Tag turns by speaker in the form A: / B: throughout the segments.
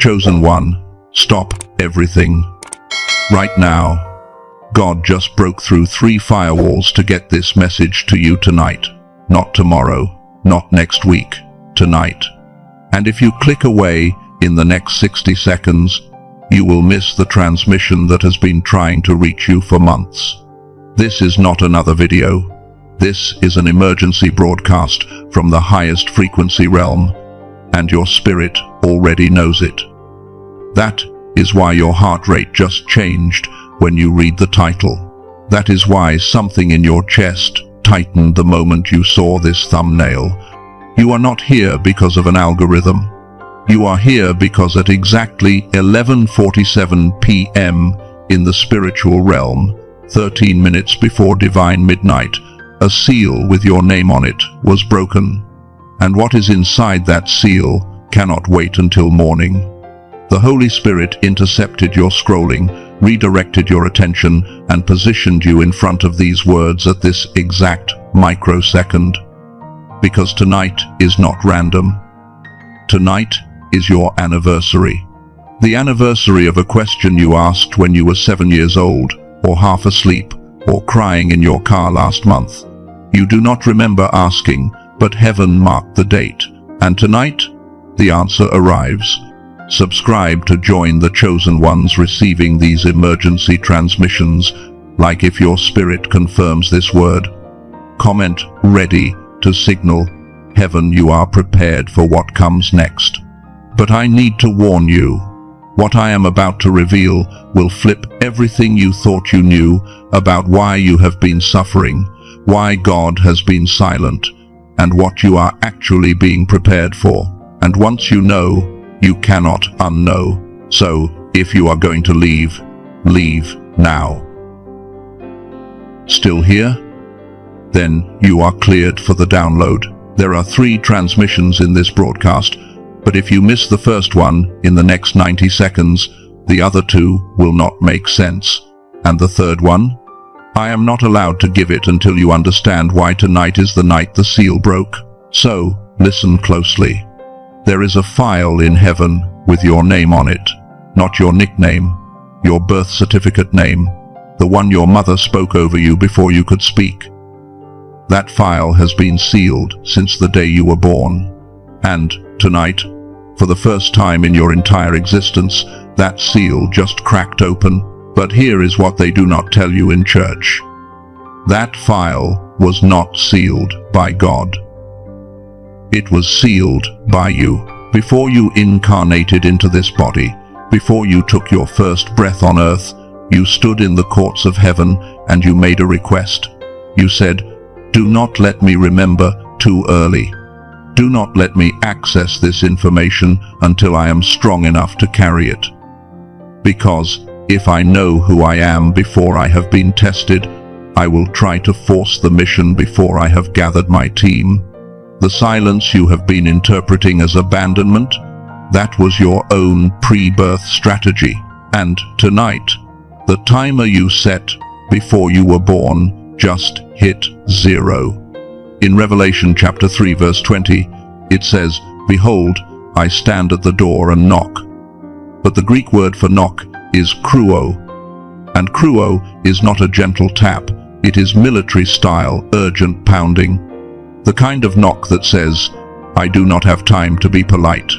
A: Chosen one, stop everything. Right now. God just broke through 3 firewalls to get this message to you tonight. Not tomorrow, not next week, tonight. And if you click away in the next 60 seconds, you will miss the transmission that has been trying to reach you for months. This is not another video. This is an emergency broadcast from the highest frequency realm, and your spirit already knows it. That is why your heart rate just changed when you read the title. That is why something in your chest tightened the moment you saw this thumbnail. You are not here because of an algorithm. You are here because at exactly 11:47 p.m. in the spiritual realm, 13 minutes before divine midnight, a seal with your name on it was broken. And what is inside that seal cannot wait until morning. The Holy Spirit intercepted your scrolling, redirected your attention, and positioned you in front of these words at this exact microsecond. Because tonight is not random. Tonight is your anniversary. The anniversary of a question you asked when you were 7 years old, or half asleep, or crying in your car last month. You do not remember asking, but heaven marked the date. And tonight, the answer arrives. Subscribe to join the chosen ones receiving these emergency transmissions, like if your spirit confirms this word. Comment ready to signal, heaven, you are prepared for what comes next. But I need to warn you, what I am about to reveal will flip everything you thought you knew about why you have been suffering, why God has been silent, and what you are actually being prepared for. And once you know, you cannot unknow. So, if you are going to leave, leave now. Still here? Then you are cleared for the download. There are 3 transmissions in this broadcast, but if you miss the first one in the next 90 seconds, the other 2 will not make sense. And the third one? I am not allowed to give it until you understand why tonight is the night the seal broke. So, listen closely. There is a file in heaven with your name on it, not your nickname, your birth certificate name, the one your mother spoke over you before you could speak. That file has been sealed since the day you were born. And tonight, for the first time in your entire existence, that seal just cracked open. But here is what they do not tell you in church. That file was not sealed by God. It was sealed by you. Before you incarnated into this body, before you took your first breath on earth, you stood in the courts of heaven and you made a request. You said, do not let me remember too early. Do not let me access this information until I am strong enough to carry it. Because if I know who I am before I have been tested, I will try to force the mission before I have gathered my team. The silence you have been interpreting as abandonment, that was your own pre-birth strategy. And tonight, the timer you set before you were born just hit 0. In Revelation chapter 3 verse 20, it says, behold, I stand at the door and knock. But the Greek word for knock is kruo. And kruo is not a gentle tap, it is military style, urgent pounding. The kind of knock that says, I do not have time to be polite.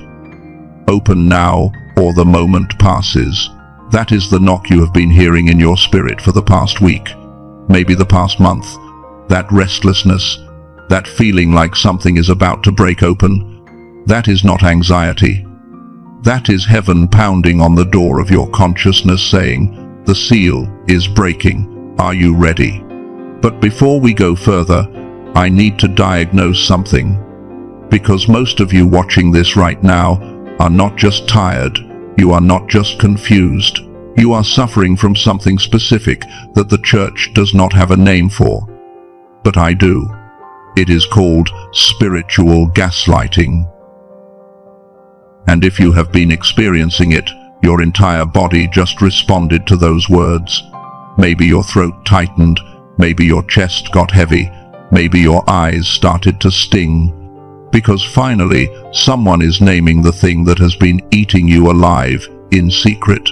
A: Open now, or the moment passes. That is the knock you have been hearing in your spirit for the past week, maybe the past month. That restlessness, that feeling like something is about to break open, that is not anxiety. That is heaven pounding on the door of your consciousness saying, the seal is breaking. Are you ready? But before we go further, I need to diagnose something. Because most of you watching this right now are not just tired, you are not just confused. You are suffering from something specific that the church does not have a name for. But I do. It is called spiritual gaslighting. And if you have been experiencing it, your entire body just responded to those words. Maybe your throat tightened, maybe your chest got heavy, maybe your eyes started to sting. Because finally, someone is naming the thing that has been eating you alive in secret.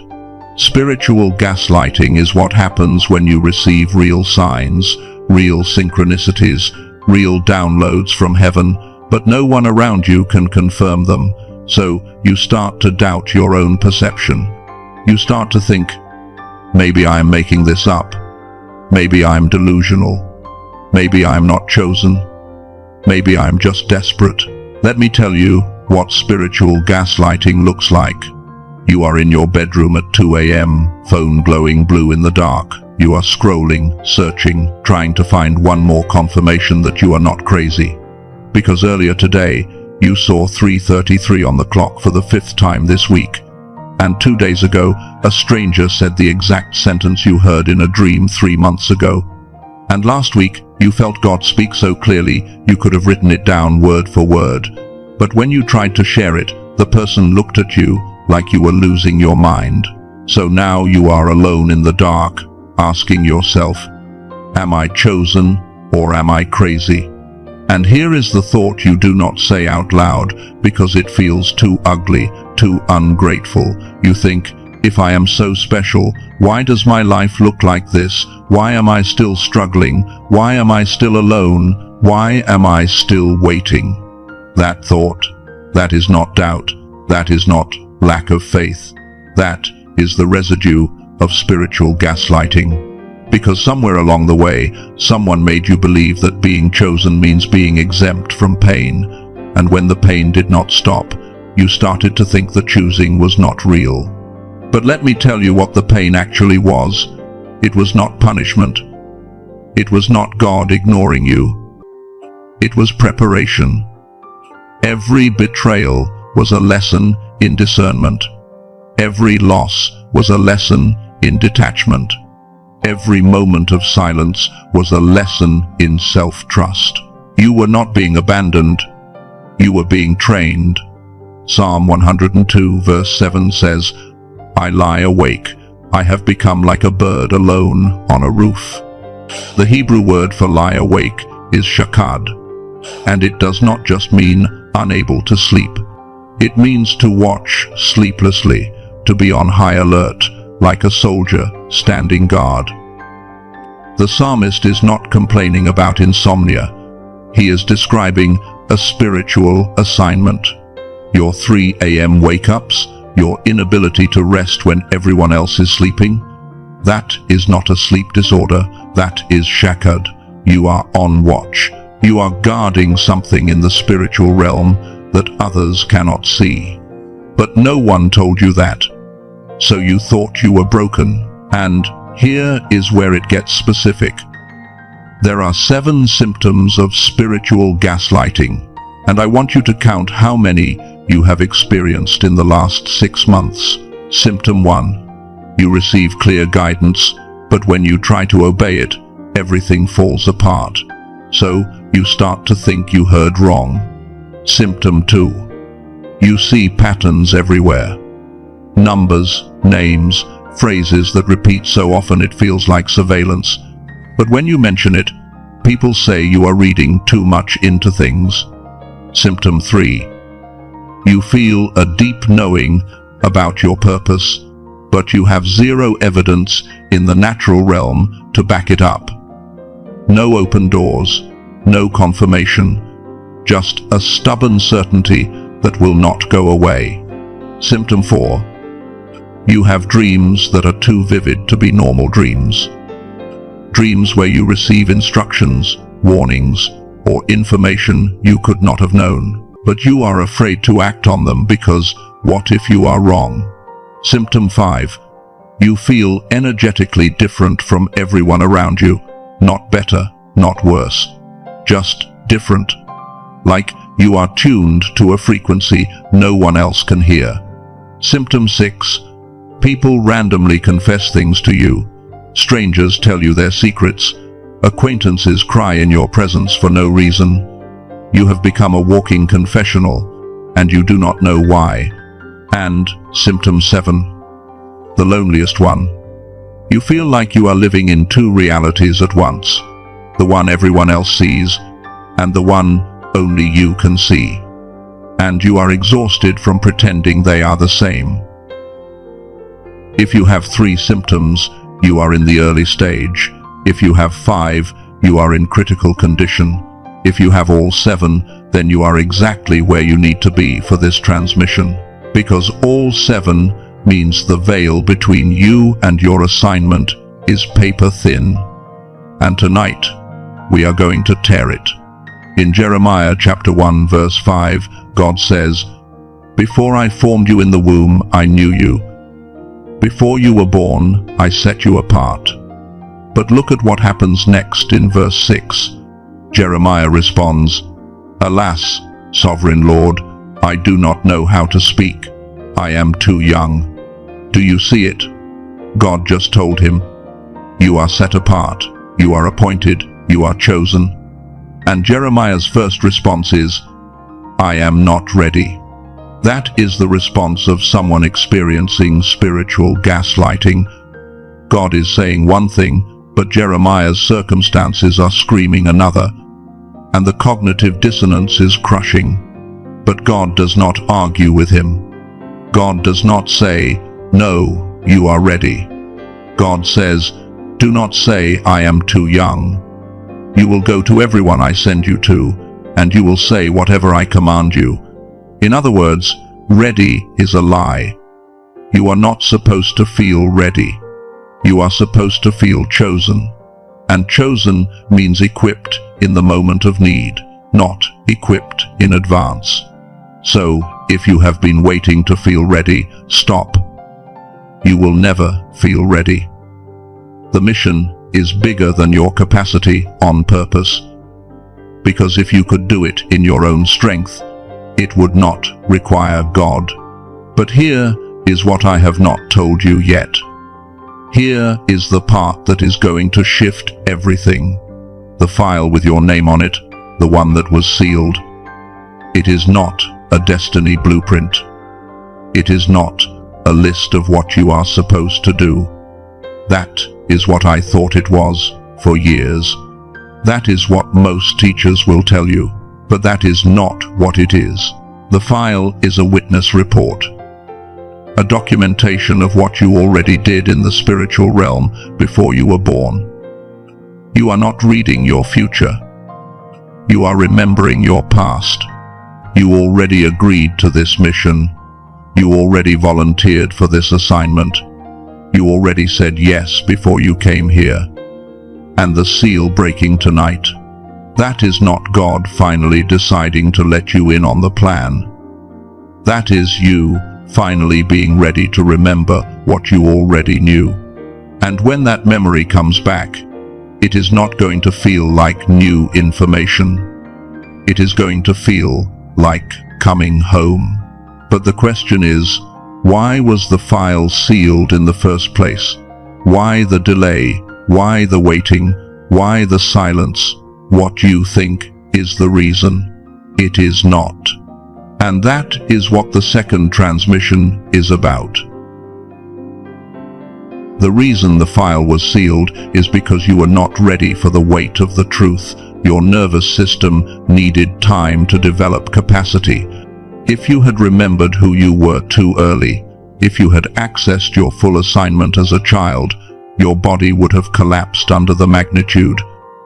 A: Spiritual gaslighting is what happens when you receive real signs, real synchronicities, real downloads from heaven, but no one around you can confirm them. So you start to doubt your own perception. You start to think, maybe I'm making this up. Maybe I'm delusional. Maybe I'm not chosen. Maybe I'm just desperate. Let me tell you what spiritual gaslighting looks like. You are in your bedroom at 2 a.m., phone glowing blue in the dark. You are scrolling, searching, trying to find one more confirmation that you are not crazy. Because earlier today, you saw 3:33 on the clock for the 5th time this week. And 2 days ago, a stranger said the exact sentence you heard in a dream 3 months ago. And last week, you felt God speak so clearly, you could have written it down word for word. But when you tried to share it, the person looked at you like you were losing your mind. So now you are alone in the dark, asking yourself, am I chosen or am I crazy? And here is the thought you do not say out loud because it feels too ugly, too ungrateful. You think, if I am so special, why does my life look like this? Why am I still struggling? Why am I still alone? Why am I still waiting? That thought, that is not doubt. That is not lack of faith. That is the residue of spiritual gaslighting. Because somewhere along the way, someone made you believe that being chosen means being exempt from pain. And when the pain did not stop, you started to think the choosing was not real. But let me tell you what the pain actually was. It was not punishment. It was not God ignoring you. It was preparation. Every betrayal was a lesson in discernment. Every loss was a lesson in detachment. Every moment of silence was a lesson in self-trust. You were not being abandoned. You were being trained. Psalm 102 verse 7 says, I lie awake. I have become like a bird alone on a roof. The Hebrew word for lie awake is shakad, and it does not just mean unable to sleep. It means to watch sleeplessly, to be on high alert, like a soldier standing guard. The psalmist is not complaining about insomnia. He is describing a spiritual assignment. Your 3 a.m. wake-ups, your inability to rest when everyone else is sleeping, that is not a sleep disorder, that is shakad. You are on watch. You are guarding something in the spiritual realm that others cannot see. But no one told you that. So you thought you were broken. And here is where it gets specific. There are 7 symptoms of spiritual gaslighting, and I want you to count how many you have experienced in the last 6 months. Symptom 1. You receive clear guidance, but when you try to obey it, everything falls apart. So you start to think you heard wrong. Symptom 2. You see patterns everywhere. Numbers, names, phrases that repeat so often it feels like surveillance. But when you mention it, people say you are reading too much into things. Symptom 3. You feel a deep knowing about your purpose, but you have zero evidence in the natural realm to back it up. No open doors, no confirmation, just a stubborn certainty that will not go away. Symptom 4. You have dreams that are too vivid to be normal dreams. Dreams where you receive instructions, warnings, or information you could not have known. But you are afraid to act on them because what if you are wrong? Symptom 5. You feel energetically different from everyone around you. Not better, not worse. Just different. Like you are tuned to a frequency no one else can hear. Symptom 6. People randomly confess things to you. Strangers tell you their secrets. Acquaintances cry in your presence for no reason. You have become a walking confessional, and you do not know why. And symptom 7, the loneliest one. You feel like you are living in 2 realities at once. The one everyone else sees, and the one only you can see. And you are exhausted from pretending they are the same. If you have 3 symptoms, you are in the early stage. If you have 5, you are in critical condition. If you have all 7, then you are exactly where you need to be for this transmission. Because all 7 means the veil between you and your assignment is paper thin. And tonight, we are going to tear it. In Jeremiah chapter 1 verse 5, God says, "Before I formed you in the womb, I knew you. Before you were born, I set you apart." But look at what happens next in verse 6. Jeremiah responds, "Alas, sovereign Lord, I do not know how to speak. I am too young." Do you see it? God just told him, "You are set apart, you are appointed, you are chosen." And Jeremiah's first response is, "I am not ready." That is the response of someone experiencing spiritual gaslighting. God is saying one thing, but Jeremiah's circumstances are screaming another, and the cognitive dissonance is crushing. But God does not argue with him. God does not say, "No, you are ready." God says, "Do not say, 'I am too young.' You will go to everyone I send you to, and you will say whatever I command you." In other words, ready is a lie. You are not supposed to feel ready. You are supposed to feel chosen. And chosen means equipped in the moment of need, not equipped in advance. So, if you have been waiting to feel ready, stop. You will never feel ready. The mission is bigger than your capacity on purpose. Because if you could do it in your own strength, it would not require God. But here is what I have not told you yet. Here is the part that is going to shift everything. The file with your name on it, the one that was sealed. It is not a destiny blueprint. It is not a list of what you are supposed to do. That is what I thought it was for years. That is what most teachers will tell you, but that is not what it is. The file is a witness report, a documentation of what you already did in the spiritual realm before you were born. You are not reading your future. You are remembering your past. You already agreed to this mission. You already volunteered for this assignment. You already said yes before you came here. And the seal breaking tonight, that is not God finally deciding to let you in on the plan. That is you finally being ready to remember what you already knew. And when that memory comes back, it is not going to feel like new information. It is going to feel like coming home. But the question is, why was the file sealed in the first place? Why the delay? Why the waiting? Why the silence? What you think is the reason. It is not. And that is what the second transmission is about. The reason the file was sealed is because you were not ready for the weight of the truth. Your nervous system needed time to develop capacity. If you had remembered who you were too early, if you had accessed your full assignment as a child, your body would have collapsed under the magnitude.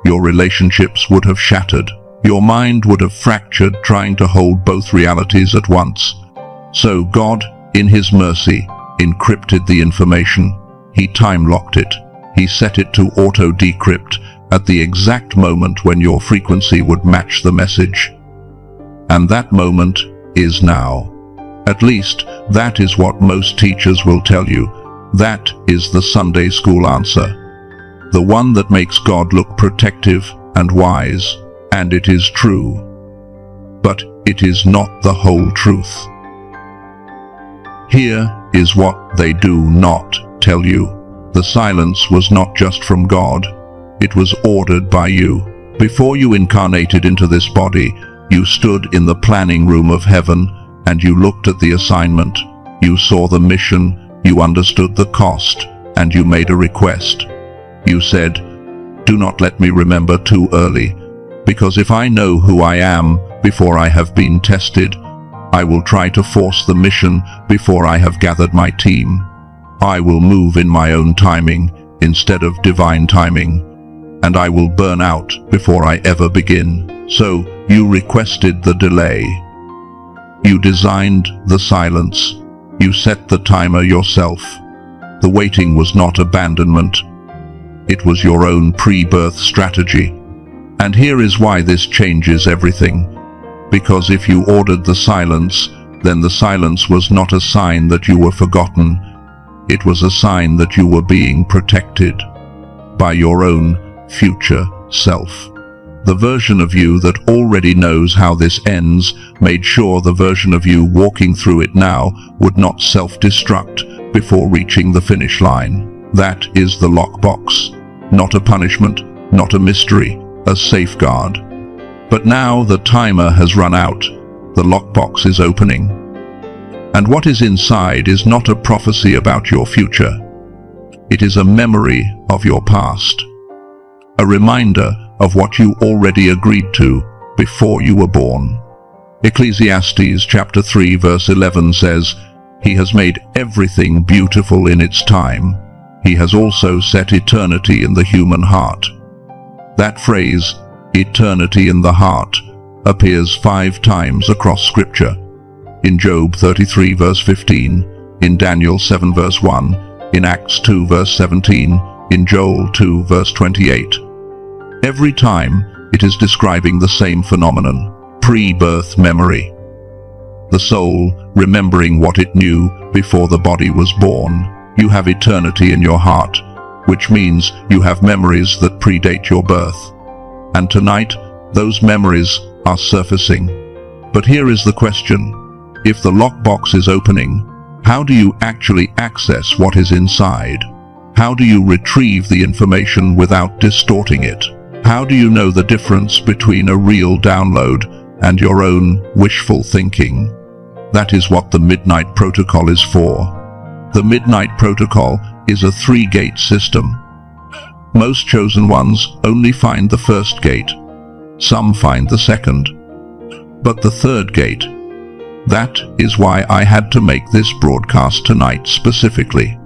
A: Your relationships would have shattered. Your mind would have fractured trying to hold both realities at once. So God, in His mercy, encrypted the information. He time-locked it. He set it to auto-decrypt at the exact moment when your frequency would match the message. And that moment is now. At least, that is what most teachers will tell you. That is the Sunday school answer. The one that makes God look protective and wise. And it is true. But it is not the whole truth. Here is what they do not tell you. The silence was not just from God. It was ordered by you. Before you incarnated into this body, you stood in the planning room of heaven, and you looked at the assignment. You saw the mission, you understood the cost, and you made a request. You said, "Do not let me remember too early, because if I know who I am before I have been tested. I will try to force the mission before I have gathered my team. I will move in my own timing instead of divine timing, and I will burn out before I ever begin. So you requested the delay. You designed the silence. You set the timer yourself. The waiting was not abandonment. It was your own pre-birth strategy. And here is why this changes everything. Because if you ordered the silence, then the silence was not a sign that you were forgotten. It was a sign that you were being protected by your own future self. The version of you that already knows how this ends made sure the version of you walking through it now would not self-destruct before reaching the finish line. That is the lockbox. Not a punishment, not a mystery, a safeguard. But now the timer has run out. The lockbox is opening. And what is inside is not a prophecy about your future. It is a memory of your past. A reminder of what you already agreed to before you were born. Ecclesiastes chapter 3 verse 11 says, "He has made everything beautiful in its time. He has also set eternity in the human heart." That phrase, eternity in the heart, appears 5 times across Scripture. In Job 33 verse 15, in Daniel 7 verse 1, in Acts 2 verse 17, in Joel 2 verse 28. Every time it is describing the same phenomenon, pre-birth memory. The soul remembering what it knew before the body was born. You have eternity in your heart, which means you have memories that predate your birth. And tonight, those memories are surfacing. But here is the question. If the lockbox is opening, how do you actually access what is inside? How do you retrieve the information without distorting it? How do you know the difference between a real download and your own wishful thinking? That is what the Midnight Protocol is for. The Midnight Protocol is a 3-gate system. Most chosen ones only find the first gate. Some find the second. But the third gate, that is why I had to make this broadcast tonight specifically.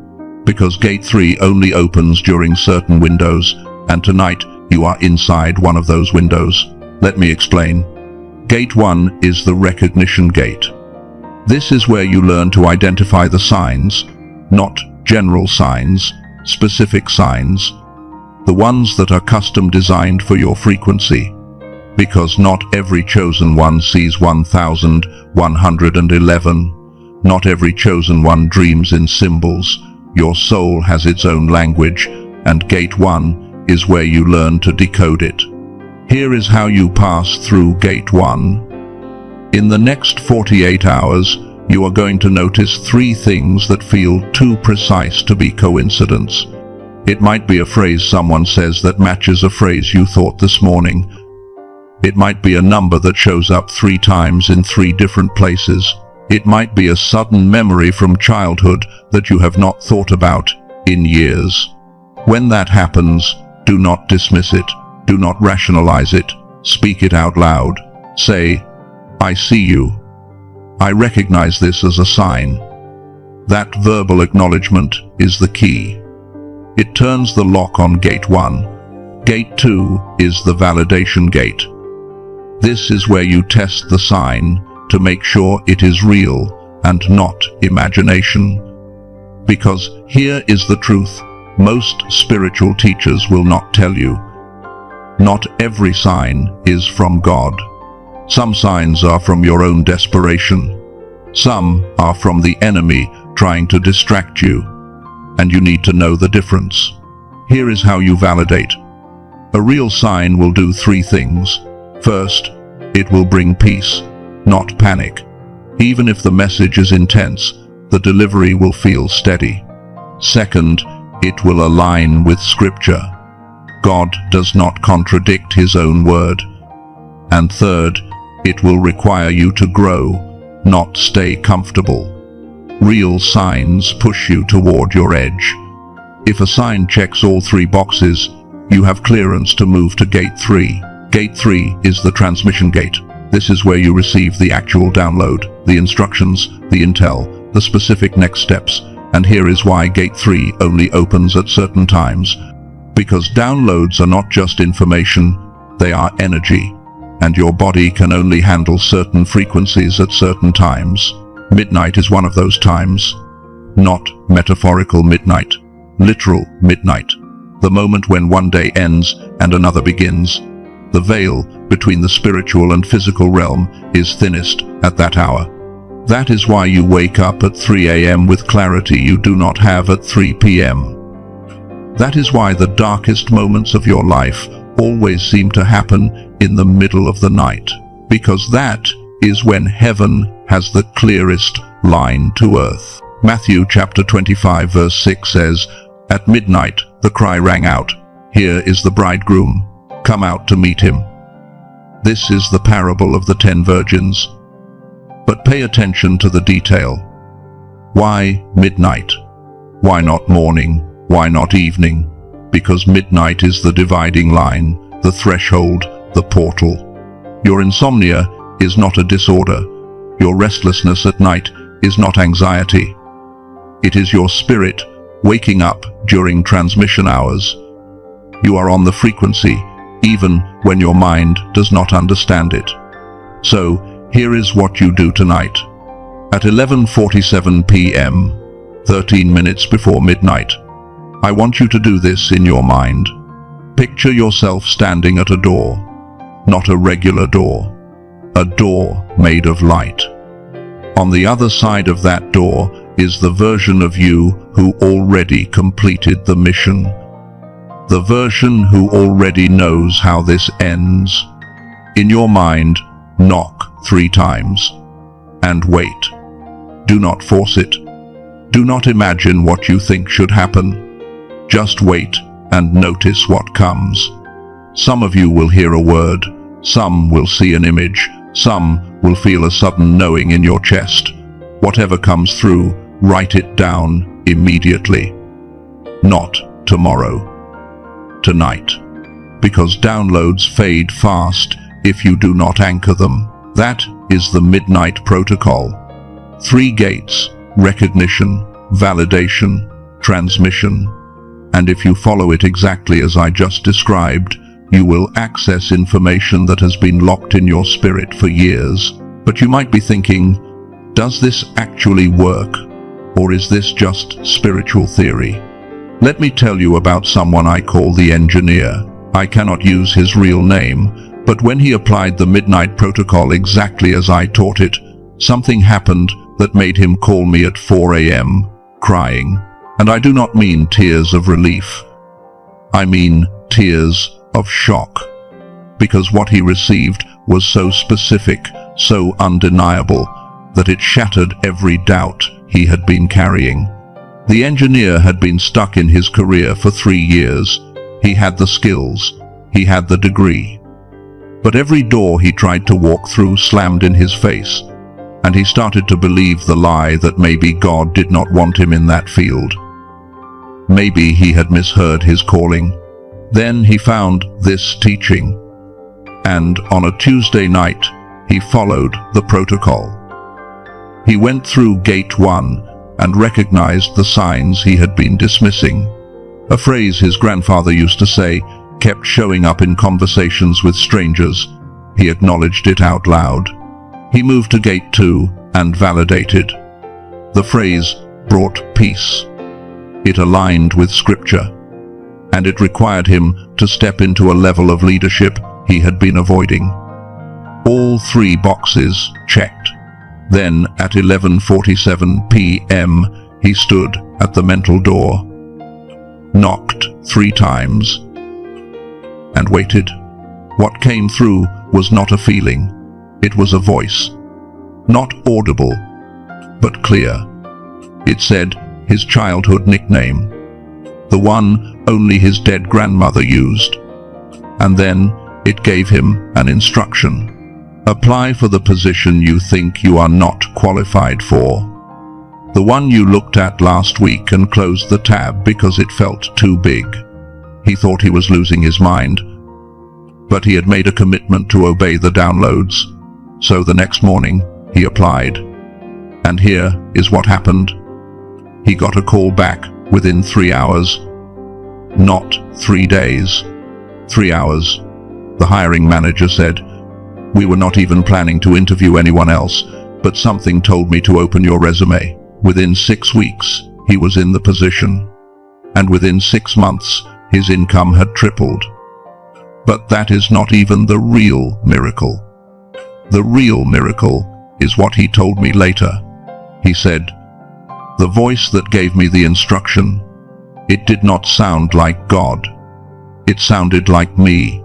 A: Because gate 3 only opens during certain windows, and tonight you are inside one of those windows. Let me explain. Gate 1 is the recognition gate. This is where you learn to identify the signs, not general signs, specific signs, the ones that are custom designed for your frequency. Because not every chosen one sees 1111. Not every chosen one dreams in symbols. Your soul has its own language, and gate 1 is where you learn to decode it. Here is how you pass through gate 1. In the next 48 hours, you are going to notice 3 things that feel too precise to be coincidence. It might be a phrase someone says that matches a phrase you thought this morning. It might be a number that shows up 3 times in 3 different places. It might be a sudden memory from childhood that you have not thought about in years. When that happens, do not dismiss it. Do not rationalize it. Speak it out loud. Say, "I see you. I recognize this as a sign." That verbal acknowledgement is the key. It turns the lock on gate 1. Gate 2 is the validation gate. This is where you test the sign to make sure it is real and not imagination. Because here is the truth. Most spiritual teachers will not tell you. Not every sign is from God. Some signs are from your own desperation. Some are from the enemy trying to distract you. And you need to know the difference. Here is how you validate. A real sign will do 3 things. First, it will bring peace, not panic. Even if the message is intense, the delivery will feel steady. Second, it will align with Scripture. God does not contradict His own word. And third, it will require you to grow, not stay comfortable. Real signs push you toward your edge. If a sign checks all 3 boxes, you have clearance to move to gate 3. Gate 3 is the transmission gate. This is where you receive the actual download, the instructions, the intel, the specific next steps. And here is why Gate 3 only opens at certain times. Because downloads are not just information, they are energy. And your body can only handle certain frequencies at certain times. Midnight is one of those times. Not metaphorical midnight, literal midnight. The moment when one day ends and another begins. The veil between the spiritual and physical realm is thinnest at that hour. That is why you wake up at 3 a.m. with clarity you do not have at 3 p.m. That is why the darkest moments of your life always seem to happen in the middle of the night, because that is when heaven has the clearest line to earth. Matthew chapter 25 verse 6 says, "At midnight the cry rang out, 'Here is the bridegroom, come out to meet him.'" This is the parable of the 10 virgins. But pay attention to the detail. Why midnight? Why not morning? Why not evening? Because midnight is the dividing line, the threshold, the portal. Your insomnia is not a disorder. Your restlessness at night is not anxiety. It is your spirit waking up during transmission hours. You are on the frequency, even when your mind does not understand it. So, here is what you do tonight. At 11:47 p.m., 13 minutes before midnight, I want you to do this in your mind. Picture yourself standing at a door, not a regular door, a door made of light. On the other side of that door is the version of you who already completed the mission. The version who already knows how this ends. In your mind, knock 3 times and wait. Do not force it. Do not imagine what you think should happen. Just wait and notice what comes. Some of you will hear a word, some will see an image, some will feel a sudden knowing in your chest. Whatever comes through, write it down immediately. Not tomorrow. Tonight. Because downloads fade fast if you do not anchor them. That is the midnight protocol. 3 gates: recognition, validation, transmission. And if you follow it exactly as I just described, you will access information that has been locked in your spirit for years. But you might be thinking, does this actually work? Or is this just spiritual theory? Let me tell you about someone I call the engineer. I cannot use his real name, but when he applied the midnight protocol exactly as I taught it, something happened that made him call me at 4 a.m., crying. And I do not mean tears of relief. I mean tears of shock. Because what he received was so specific, so undeniable, that it shattered every doubt he had been carrying. The engineer had been stuck in his career for 3 years. He had the skills. He had the degree. But every door he tried to walk through slammed in his face, and he started to believe the lie that maybe God did not want him in that field. Maybe he had misheard his calling. Then he found this teaching, and on a Tuesday night, he followed the protocol. He went through Gate 1 and recognized the signs he had been dismissing. A phrase his grandfather used to say kept showing up in conversations with strangers. He acknowledged it out loud. He moved to Gate 2 and validated. The phrase brought peace. It aligned with Scripture, and it required him to step into a level of leadership he had been avoiding. All 3 boxes checked. Then, at 11:47 p.m., he stood at the mental door, knocked 3 times, and waited. What came through was not a feeling. It was a voice. Not audible, but clear. It said his childhood nickname, the one only his dead grandmother used. And then it gave him an instruction. Apply for the position you think you are not qualified for. The one you looked at last week and closed the tab because it felt too big. He thought he was losing his mind, but he had made a commitment to obey the downloads. So the next morning, he applied. And here is what happened. He got a call back within 3 hours. Not 3 days. 3 hours. The hiring manager said, "We were not even planning to interview anyone else, but something told me to open your resume." Within 6 weeks, he was in the position. And within 6 months, his income had tripled. But that is not even the real miracle. The real miracle is what he told me later. He said, "The voice that gave me the instruction, it did not sound like God. It sounded like me,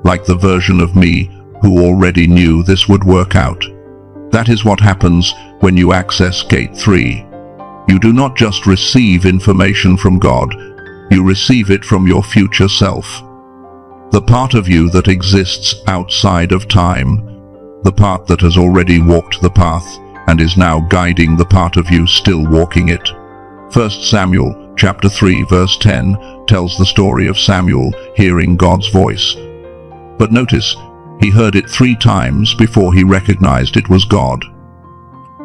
A: like the version of me who already knew this would work out." That is what happens when you access Gate 3. You do not just receive information from God, you receive it from your future self. The part of you that exists outside of time, the part that has already walked the path and is now guiding the part of you still walking it. 1 Samuel chapter 3 verse 10 tells the story of Samuel hearing God's voice. But notice, he heard it 3 times before he recognized it was God.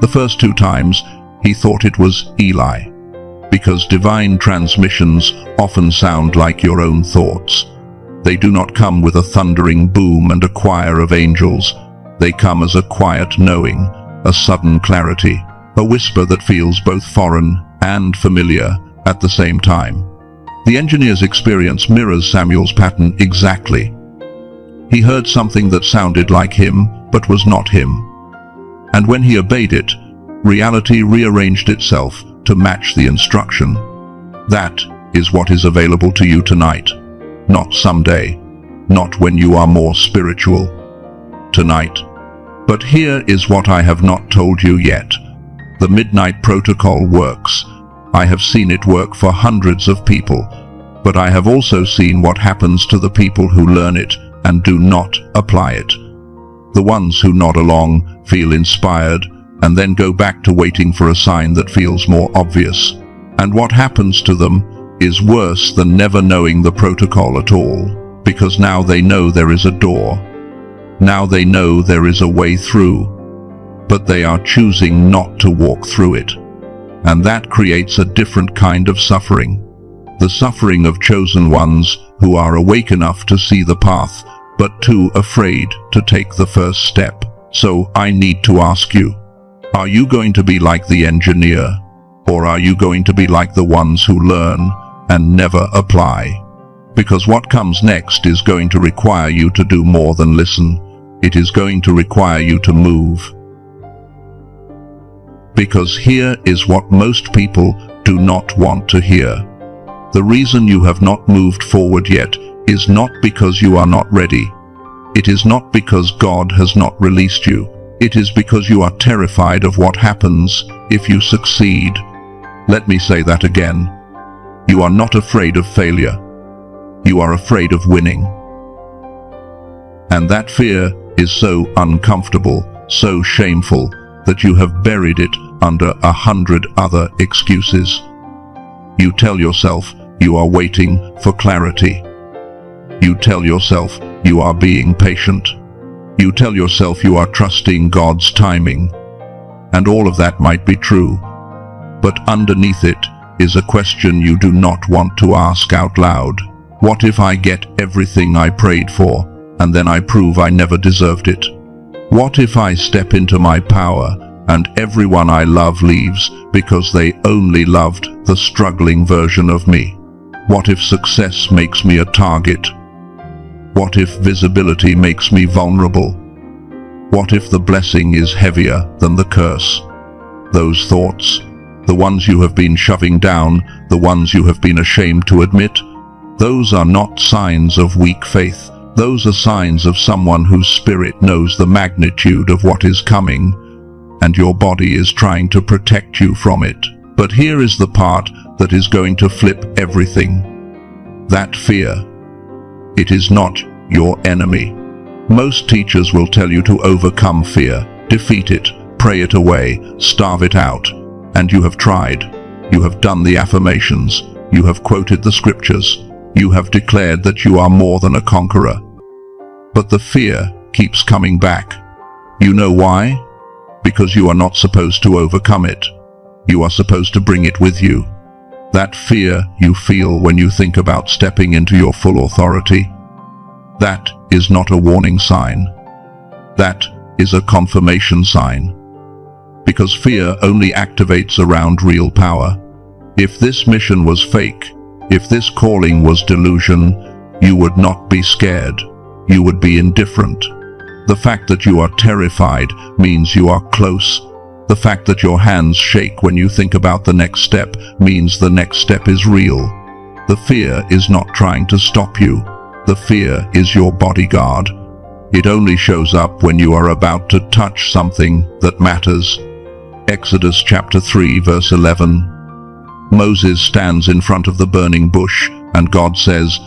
A: The first 2 times, he thought it was Eli, because divine transmissions often sound like your own thoughts. They do not come with a thundering boom and a choir of angels. They come as a quiet knowing, a sudden clarity, a whisper that feels both foreign and familiar at the same time. The engineer's experience mirrors Samuel's pattern exactly. He heard something that sounded like him, but was not him. And when he obeyed it, reality rearranged itself to match the instruction. That is what is available to you tonight. Not someday, not when you are more spiritual. Tonight. But here is what I have not told you yet. The Midnight Protocol works. I have seen it work for hundreds of people, but I have also seen what happens to the people who learn it and do not apply it. The ones who nod along, feel inspired, and then go back to waiting for a sign that feels more obvious. And what happens to them is worse than never knowing the protocol at all, because now they know there is a door. Now they know there is a way through, but they are choosing not to walk through it. And that creates a different kind of suffering. The suffering of chosen ones who are awake enough to see the path, but too afraid to take the first step. So I need to ask you, are you going to be like the engineer, or are you going to be like the ones who learn and never apply? Because what comes next is going to require you to do more than listen. It is going to require you to move. Because here is what most people do not want to hear. The reason you have not moved forward yet is not because you are not ready. It is not because God has not released you. It is because you are terrified of what happens if you succeed. Let me say that again. You are not afraid of failure. You are afraid of winning. And that fear is so uncomfortable, so shameful, that you have buried it under 100 other excuses. You tell yourself you are waiting for clarity. You tell yourself you are being patient. You tell yourself you are trusting God's timing. And all of that might be true. But underneath it is a question you do not want to ask out loud. What if I get everything I prayed for, and then I prove I never deserved it? What if I step into my power, and everyone I love leaves because they only loved the struggling version of me? What if success makes me a target? What if visibility makes me vulnerable? What if the blessing is heavier than the curse? Those thoughts, the ones you have been shoving down, the ones you have been ashamed to admit, those are not signs of weak faith. Those are signs of someone whose spirit knows the magnitude of what is coming, and your body is trying to protect you from it. But here is the part that is going to flip everything. That fear. It is not your enemy. Most teachers will tell you to overcome fear, defeat it, pray it away, starve it out. And you have tried. You have done the affirmations. You have quoted the scriptures. You have declared that you are more than a conqueror. But the fear keeps coming back. You know why? Because you are not supposed to overcome it. You are supposed to bring it with you. That fear you feel when you think about stepping into your full authority, that is not a warning sign. That is a confirmation sign. Because fear only activates around real power. If this mission was fake, if this calling was delusion, you would not be scared. You would be indifferent. The fact that you are terrified means you are close. The fact that your hands shake when you think about the next step means the next step is real. The fear is not trying to stop you. The fear is your bodyguard. It only shows up when you are about to touch something that matters. Exodus chapter 3 verse 11. Moses stands in front of the burning bush, and God says,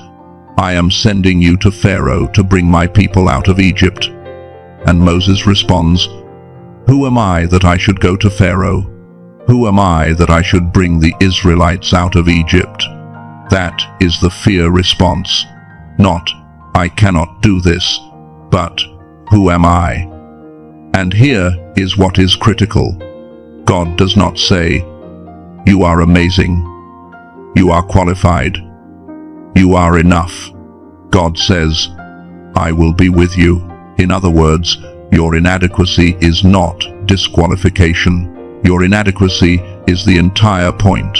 A: "I am sending you to Pharaoh to bring my people out of Egypt." And Moses responds, "Who am I that I should go to Pharaoh? Who am I that I should bring the Israelites out of Egypt?" That is the fear response. Not, "I cannot do this," but, "Who am I?" And here is what is critical. God does not say, "You are amazing. You are qualified. You are enough." God says, "I will be with you." In other words, your inadequacy is not disqualification. Your inadequacy is the entire point.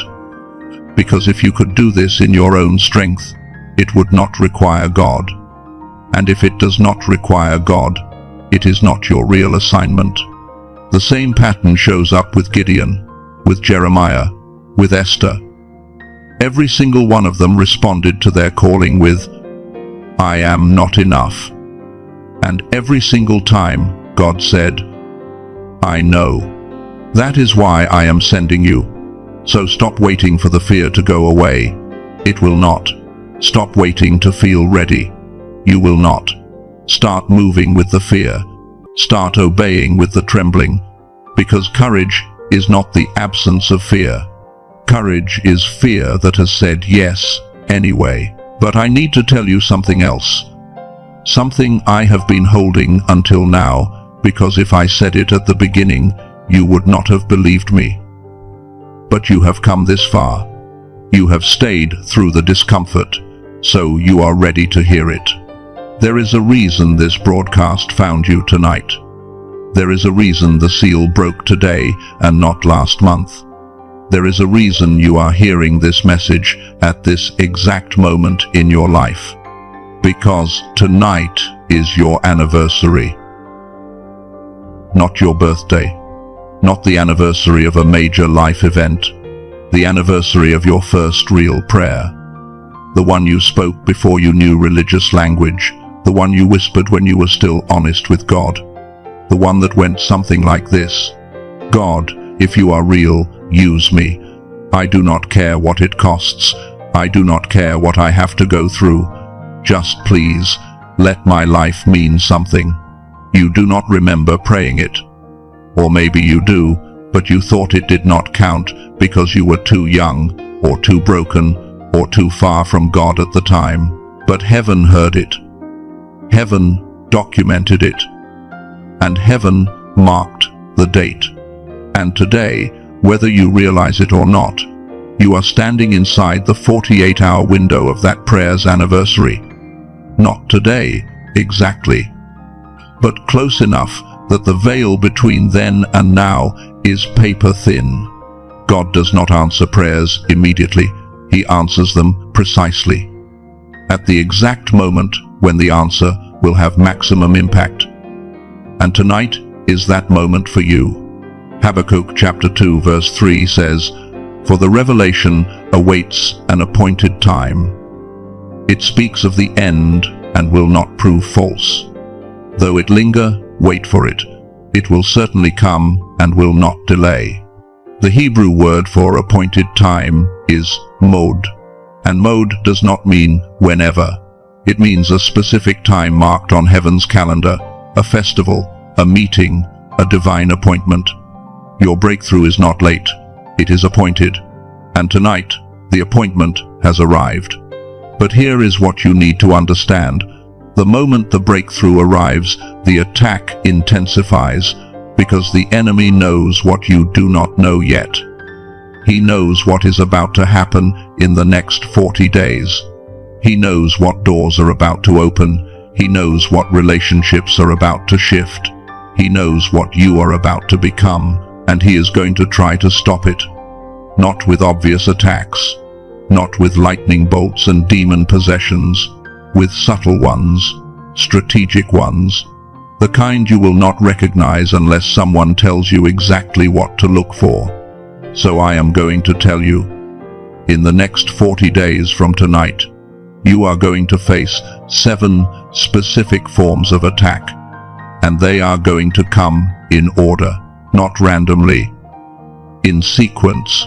A: Because if you could do this in your own strength, it would not require God. And if it does not require God, it is not your real assignment. The same pattern shows up with Gideon, with Jeremiah, with Esther. Every single one of them responded to their calling with, "I am not enough." And every single time, God said, "I know. That is why I am sending you." So stop waiting for the fear to go away. It will not. Stop waiting to feel ready. You will not. Start moving with the fear. Start obeying with the trembling. Because courage is not the absence of fear. Courage is fear that has said yes anyway. But I need to tell you something else. Something I have been holding until now, because if I said it at the beginning, you would not have believed me. But you have come this far. You have stayed through the discomfort, so you are ready to hear it. There is a reason this broadcast found you tonight. There is a reason the seal broke today and not last month. There is a reason you are hearing this message at this exact moment in your life. Because tonight is your anniversary. Not your birthday. Not the anniversary of a major life event. The anniversary of your first real prayer. The one you spoke before you knew religious language. The one you whispered when you were still honest with God. The one that went something like this: "God, if you are real, use me. I do not care what it costs. I do not care what I have to go through. Just please, let my life mean something." You do not remember praying it. Or maybe you do, but you thought it did not count because you were too young, or too broken, or too far from God at the time. But heaven heard it. Heaven documented it. And heaven marked the date. And today, whether you realize it or not, you are standing inside the 48-hour window of that prayer's anniversary. Not today, exactly, but close enough that the veil between then and now is paper thin. God does not answer prayers immediately. He answers them precisely, at the exact moment when the answer will have maximum impact. And tonight is that moment for you. Habakkuk chapter 2 verse 3 says, "For the revelation awaits an appointed time. It speaks of the end and will not prove false. Though it linger, wait for it. It will certainly come and will not delay." The Hebrew word for appointed time is mod, and mod does not mean whenever. It means a specific time marked on heaven's calendar, a festival, a meeting, a divine appointment. Your breakthrough is not late. It is appointed. And tonight, the appointment has arrived. But here is what you need to understand. The moment the breakthrough arrives, the attack intensifies, because the enemy knows what you do not know yet. He knows what is about to happen in the next 40 days. He knows what doors are about to open. He knows what relationships are about to shift. He knows what you are about to become, and he is going to try to stop it. Not with obvious attacks, not with lightning bolts and demon possessions, with subtle ones, strategic ones, the kind you will not recognize unless someone tells you exactly what to look for. So I am going to tell you, in the next 40 days from tonight, you are going to face 7 specific forms of attack, and they are going to come in order, not randomly, in sequence,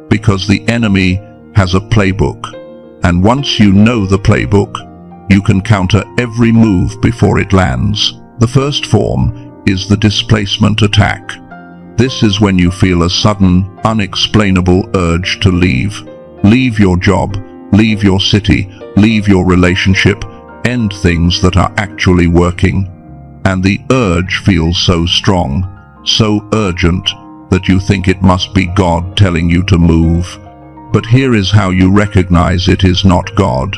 A: because the enemy has a playbook, and once you know the playbook, you can counter every move before it lands. The first form is the displacement attack. This is when you feel a sudden, unexplainable urge to leave. Leave your job, leave your city, leave your relationship, end things that are actually working. And the urge feels so strong, so urgent, that you think it must be God telling you to move. But here is how you recognize it is not God.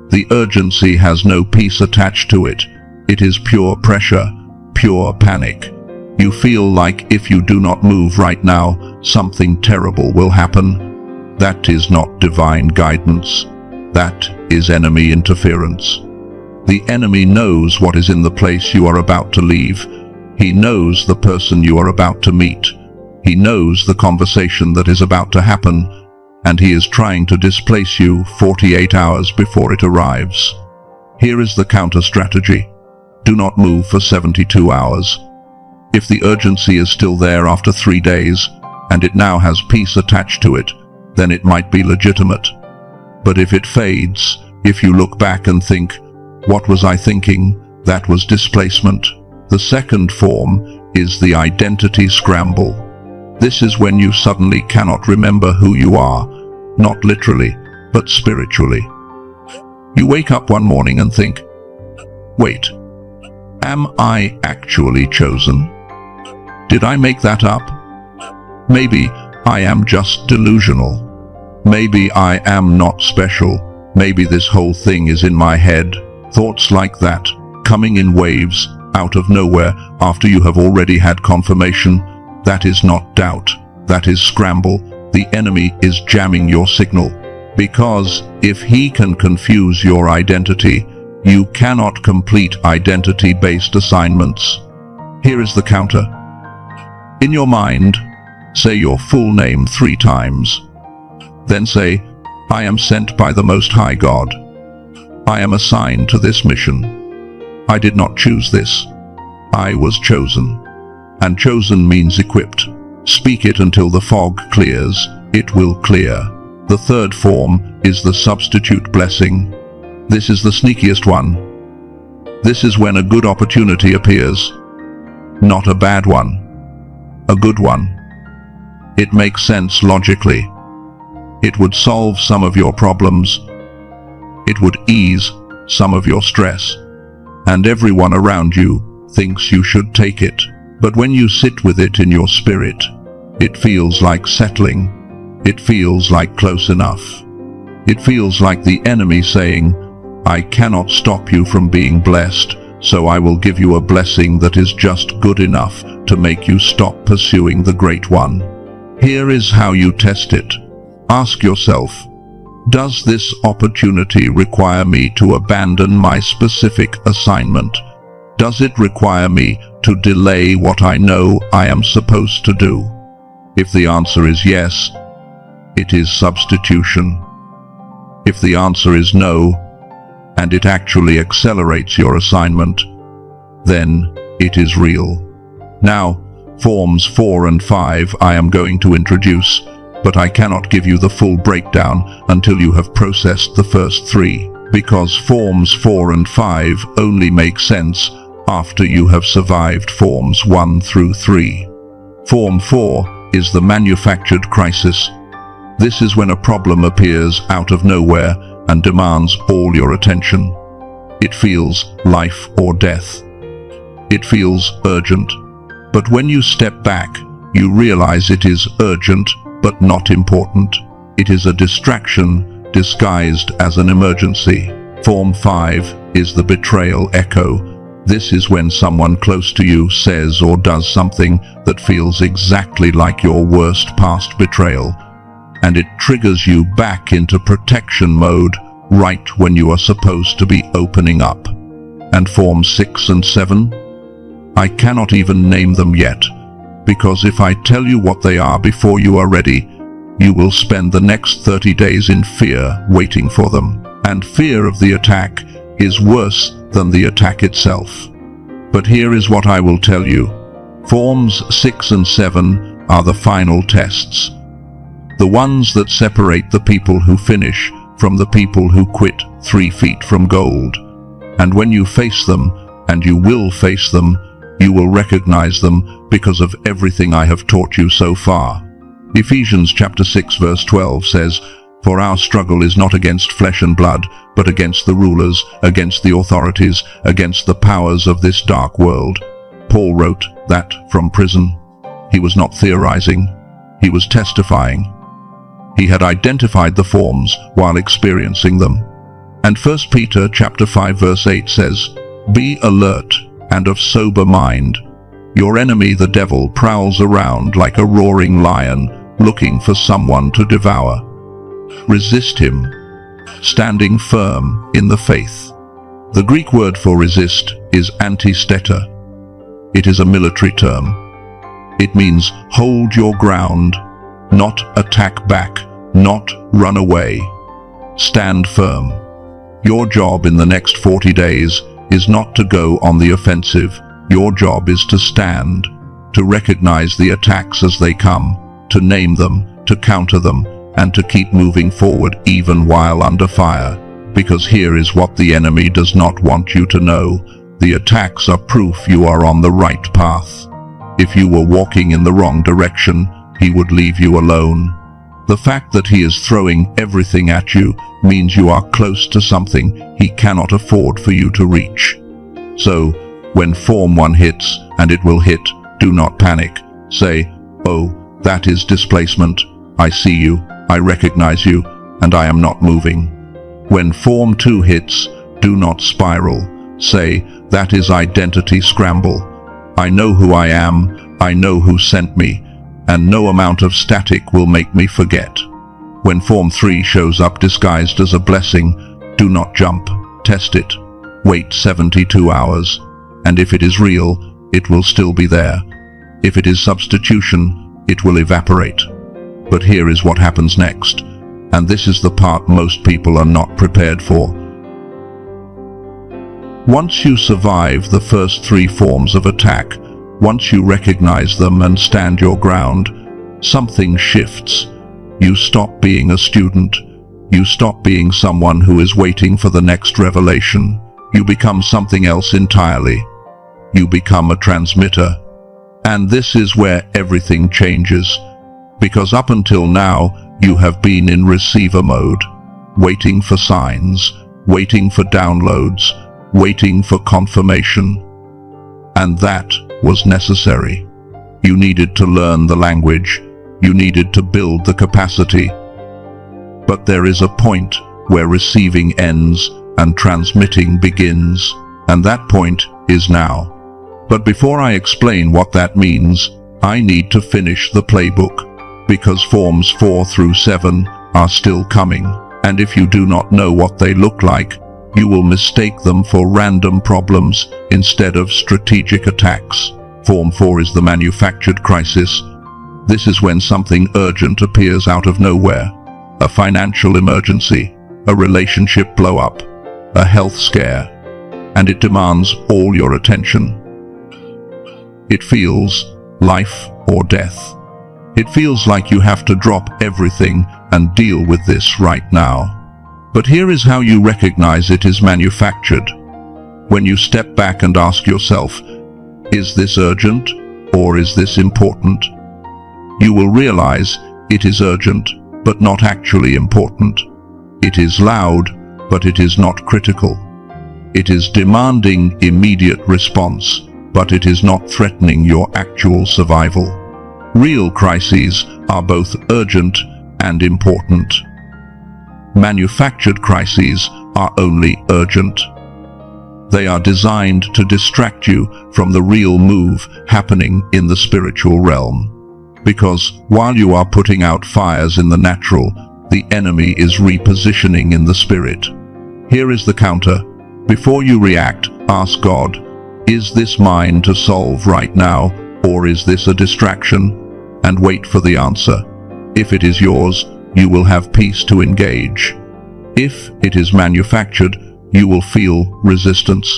A: The urgency has no peace attached to it. It is pure pressure, pure panic. You feel like if you do not move right now, something terrible will happen. That is not divine guidance. That is enemy interference. The enemy knows what is in the place you are about to leave. He knows the person you are about to meet. He knows the conversation that is about to happen, and he is trying to displace you 48 hours before it arrives. Here is the counter strategy. Do not move for 72 hours. If the urgency is still there after 3 days, and it now has peace attached to it, then it might be legitimate. But if it fades, if you look back and think, "What was I thinking?" that was displacement. The second form is the identity scramble. This is when you suddenly cannot remember who you are, not literally, but spiritually. You wake up one morning and think, "Wait, am I actually chosen? Did I make that up? Maybe I am just delusional. Maybe I am not special. Maybe this whole thing is in my head." Thoughts like that, coming in waves, out of nowhere, after you have already had confirmation, that is not doubt, that is scramble. The enemy is jamming your signal. Because if he can confuse your identity, you cannot complete identity-based assignments. Here is the counter. In your mind, say your full name 3 times. Then say, "I am sent by the Most High God. I am assigned to this mission. I did not choose this. I was chosen." And chosen means equipped. Speak it until the fog clears. It will clear. The third form is the substitute blessing. This is the sneakiest one. This is when a good opportunity appears. Not a bad one. A good one. It makes sense logically. It would solve some of your problems. It would ease some of your stress. And everyone around you thinks you should take it. But when you sit with it in your spirit, it feels like settling. It feels like close enough. It feels like the enemy saying, "I cannot stop you from being blessed, so I will give you a blessing that is just good enough to make you stop pursuing the Great One." Here is how you test it. Ask yourself, does this opportunity require me to abandon my specific assignment? Does it require me to delay what I know I am supposed to do? If the answer is yes, it is substitution. If the answer is no, and it actually accelerates your assignment, then it is real. Now, forms 4 and 5 I am going to introduce, but I cannot give you the full breakdown until you have processed the first 3, because forms 4 and 5 only make sense after you have survived forms 1 through 3. Form 4 is the manufactured crisis. This is when a problem appears out of nowhere and demands all your attention. It feels life or death. It feels urgent. But when you step back, you realize it is urgent but not important. It is a distraction disguised as an emergency. Form 5 is the betrayal echo. This is when someone close to you says or does something that feels exactly like your worst past betrayal, and it triggers you back into protection mode right when you are supposed to be opening up. And Form 6 and 7? I cannot even name them yet, because if I tell you what they are before you are ready, you will spend the next 30 days in fear waiting for them. And fear of the attack is worse than the attack itself. But here is what I will tell you. Forms 6 and 7 are the final tests. The ones that separate the people who finish from the people who quit 3 feet from gold. And when you face them, and you will face them, you will recognize them because of everything I have taught you so far. Ephesians chapter 6 verse 12 says, "For our struggle is not against flesh and blood, but against the rulers, against the authorities, against the powers of this dark world." Paul wrote that from prison. He was not theorizing. He was testifying. He had identified the forms while experiencing them. And 1 Peter chapter 5 verse 8 says, "Be alert and of sober mind. Your enemy the devil prowls around like a roaring lion, looking for someone to devour. Resist him, standing firm in the faith." The Greek word for resist is antisteta. It is a military term. It means hold your ground, not attack back, not run away. Stand firm. Your job in the next 40 days is not to go on the offensive. Your job is to stand, to recognize the attacks as they come, to name them, to counter them, and to keep moving forward even while under fire. Because here is what the enemy does not want you to know. The attacks are proof you are on the right path. If you were walking in the wrong direction, he would leave you alone. The fact that he is throwing everything at you means you are close to something he cannot afford for you to reach. So, when Form 1 hits, and it will hit, do not panic. Say, "Oh, that is displacement. I see you, I recognize you, and I am not moving." When Form 2 hits, do not spiral. Say, "That is identity scramble. I know who I am, I know who sent me, and no amount of static will make me forget." When Form 3 shows up disguised as a blessing, do not jump. Test it. Wait 72 hours. And if it is real, it will still be there. If it is substitution, it will evaporate. But here is what happens next. And this is the part most people are not prepared for. Once you survive the first 3 forms of attack, once you recognize them and stand your ground, something shifts. You stop being a student. You stop being someone who is waiting for the next revelation. You become something else entirely. You become a transmitter. And this is where everything changes. Because up until now, you have been in receiver mode, waiting for signs, waiting for downloads, waiting for confirmation. And that was necessary. You needed to learn the language. You needed to build the capacity. But there is a point where receiving ends and transmitting begins, and that point is now. But before I explain what that means, I need to finish the playbook, because Forms 4 through 7 are still coming, and if you do not know what they look like, you will mistake them for random problems instead of strategic attacks. Form 4 is the manufactured crisis. This is when something urgent appears out of nowhere. A financial emergency, a relationship blow-up, a health scare, and it demands all your attention. It feels life or death. It feels like you have to drop everything and deal with this right now. But here is how you recognize it is manufactured. When you step back and ask yourself, is this urgent or is this important? You will realize it is urgent, but not actually important. It is loud, but it is not critical. It is demanding immediate response, but it is not threatening your actual survival. Real crises are both urgent and important. Manufactured crises are only urgent. They are designed to distract you from the real move happening in the spiritual realm. Because while you are putting out fires in the natural, the enemy is repositioning in the spirit. Here is the counter. Before you react, ask God, is this mine to solve right now, or is this a distraction? And wait for the answer. If it is yours, you will have peace to engage. If it is manufactured, you will feel resistance.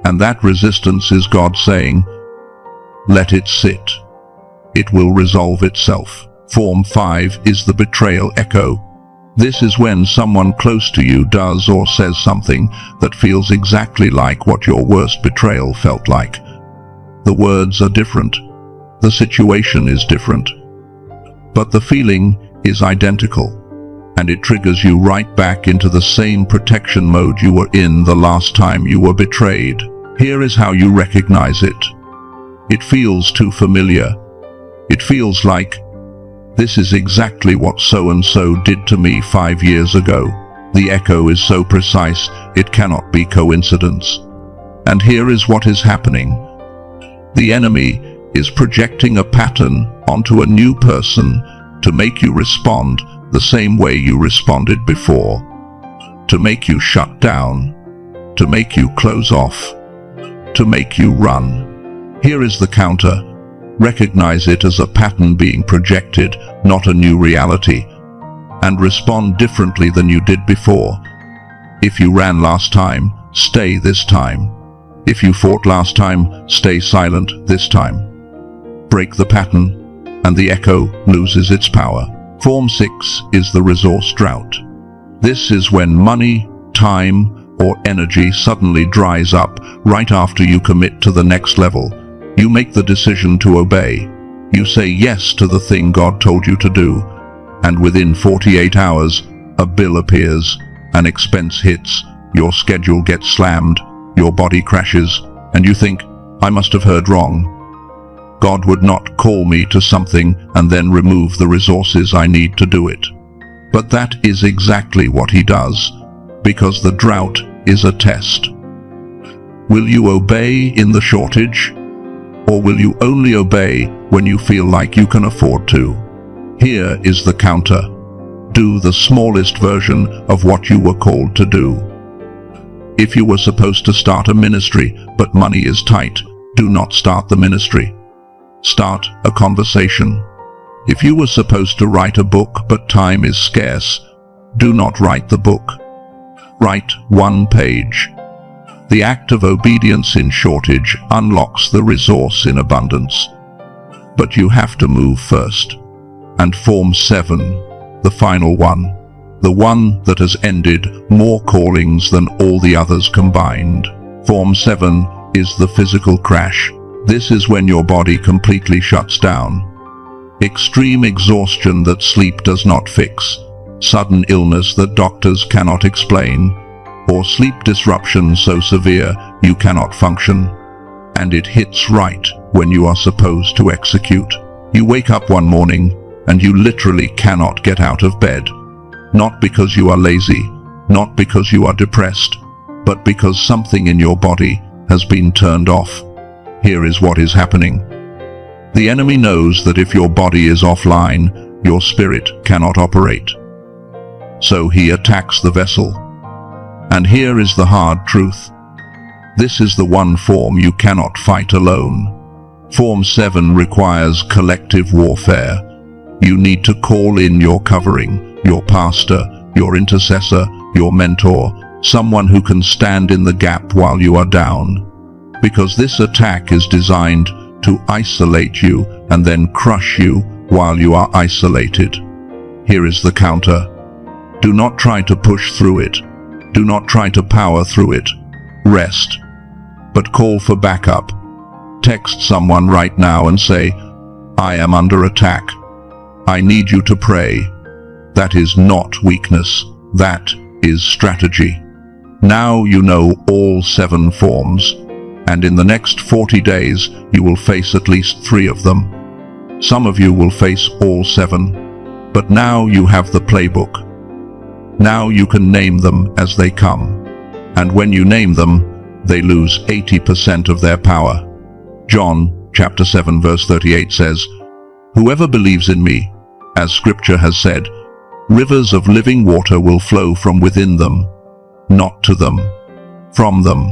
A: And that resistance is God saying, let it sit. It will resolve itself. Form 5 is the betrayal echo. This is when someone close to you does or says something that feels exactly like what your worst betrayal felt like. The words are different. The situation is different. But the feeling is identical, and it triggers you right back into the same protection mode you were in the last time you were betrayed. Here is how you recognize it. It feels too familiar. It feels like, this is exactly what so-and-so did to me 5 years ago. The echo is so precise, it cannot be coincidence. And here is what is happening. The enemy is projecting a pattern onto a new person to make you respond the same way you responded before, to make you shut down, to make you close off, to make you run. Here is the counter. Recognize it as a pattern being projected, not a new reality, and respond differently than you did before. If you ran last time, stay this time. If you fought last time, stay silent this time. Break the pattern, and the echo loses its power. Form 6 is the resource drought. This is when money, time, or energy suddenly dries up right after you commit to the next level. You make the decision to obey. You say yes to the thing God told you to do, and within 48 hours, a bill appears, an expense hits, your schedule gets slammed, your body crashes, and you think, I must have heard wrong. God would not call me to something and then remove the resources I need to do it. But that is exactly what He does, because the drought is a test. Will you obey in the shortage? Or will you only obey when you feel like you can afford to? Here is the counter. Do the smallest version of what you were called to do. If you were supposed to start a ministry, but money is tight, do not start the ministry. Start a conversation. If you were supposed to write a book, but time is scarce, do not write the book. Write 1 page. The act of obedience in shortage unlocks the resource in abundance. But you have to move first. And Form 7, the final one, the one that has ended more callings than all the others combined. Form 7 is the physical crash. This is when your body completely shuts down. Extreme exhaustion that sleep does not fix, sudden illness that doctors cannot explain, or sleep disruption so severe you cannot function. And it hits right when you are supposed to execute. You wake up one morning and you literally cannot get out of bed. Not because you are lazy, not because you are depressed, but because something in your body has been turned off. Here is what is happening. The enemy knows that if your body is offline, your spirit cannot operate. So he attacks the vessel. And here is the hard truth. This is the one form you cannot fight alone. Form 7 requires collective warfare. You need to call in your covering, your pastor, your intercessor, your mentor, someone who can stand in the gap while you are down. Because this attack is designed to isolate you and then crush you while you are isolated. Here is the counter. Do not try to push through it. Do not try to power through it. Rest. But call for backup. Text someone right now and say, I am under attack. I need you to pray. That is not weakness. That is strategy. Now you know all 7 forms, and in the next 40 days you will face at least 3 of them. Some of you will face all 7, but now you have the playbook. Now you can name them as they come, and when you name them, they lose 80% of their power. John chapter 7 verse 38 says, "Whoever believes in me, as Scripture has said, rivers of living water will flow from within them, not to them, from them."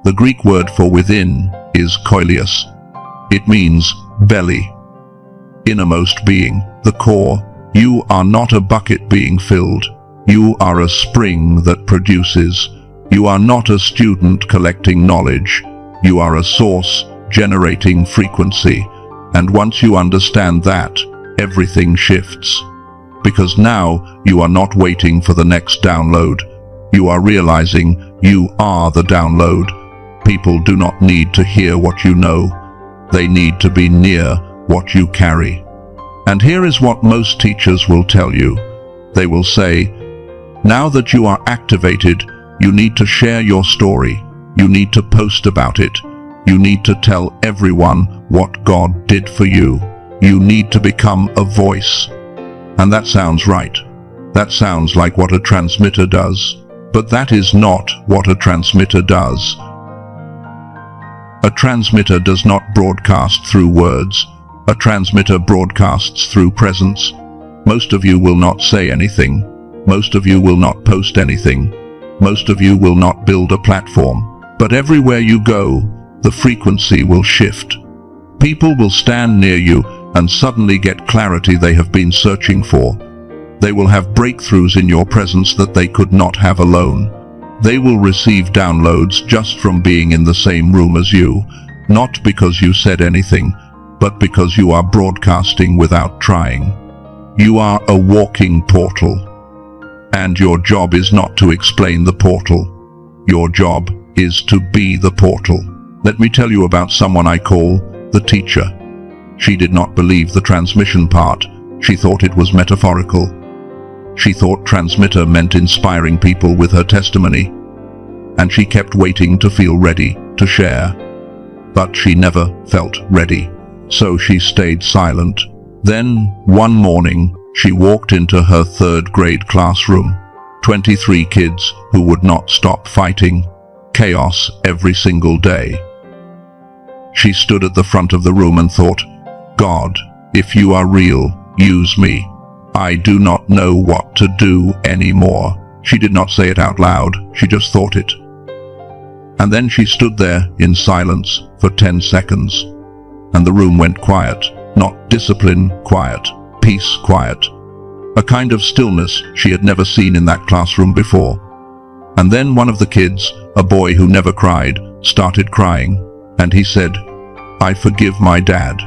A: The Greek word for within is koilios. It means belly, innermost being, the core. You are not a bucket being filled. You are a spring that produces. You are not a student collecting knowledge. You are a source generating frequency. And once you understand that, everything shifts. Because now you are not waiting for the next download. You are realizing you are the download. People do not need to hear what you know. They need to be near what you carry. And here is what most teachers will tell you. They will say, now that you are activated, you need to share your story. You need to post about it. You need to tell everyone what God did for you. You need to become a voice. And that sounds right. That sounds like what a transmitter does. But that is not what a transmitter does. A transmitter does not broadcast through words. A transmitter broadcasts through presence. Most of you will not say anything. Most of you will not post anything. Most of you will not build a platform. But everywhere you go, the frequency will shift. People will stand near you and suddenly get clarity they have been searching for. They will have breakthroughs in your presence that they could not have alone. They will receive downloads just from being in the same room as you, not because you said anything, but because you are broadcasting without trying. You are a walking portal, and your job is not to explain the portal. Your job is to be the portal. Let me tell you about someone I call the teacher. She did not believe the transmission part. She thought it was metaphorical. She thought transmitter meant inspiring people with her testimony, and she kept waiting to feel ready to share. But she never felt ready, so she stayed silent. Then, one morning, she walked into her 3rd grade classroom. 23 kids who would not stop fighting. Chaos every single day. She stood at the front of the room and thought, God, if you are real, use me. I do not know what to do anymore. She did not say it out loud, she just thought it. And then she stood there in silence for 10 seconds. And the room went quiet. Not discipline quiet, peace quiet. A kind of stillness she had never seen in that classroom before. And then one of the kids, a boy who never cried, started crying. And he said, I forgive my dad.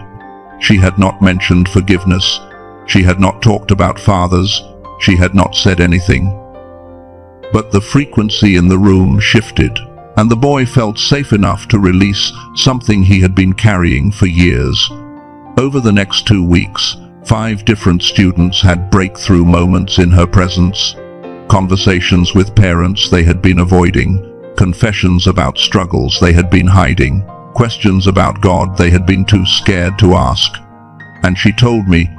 A: She had not mentioned forgiveness. She had not talked about fathers. She had not said anything. But the frequency in the room shifted, and the boy felt safe enough to release something he had been carrying for years. Over the next 2 weeks, 5 different students had breakthrough moments in her presence. Conversations with parents they had been avoiding, confessions about struggles they had been hiding, questions about God they had been too scared to ask. And she told me,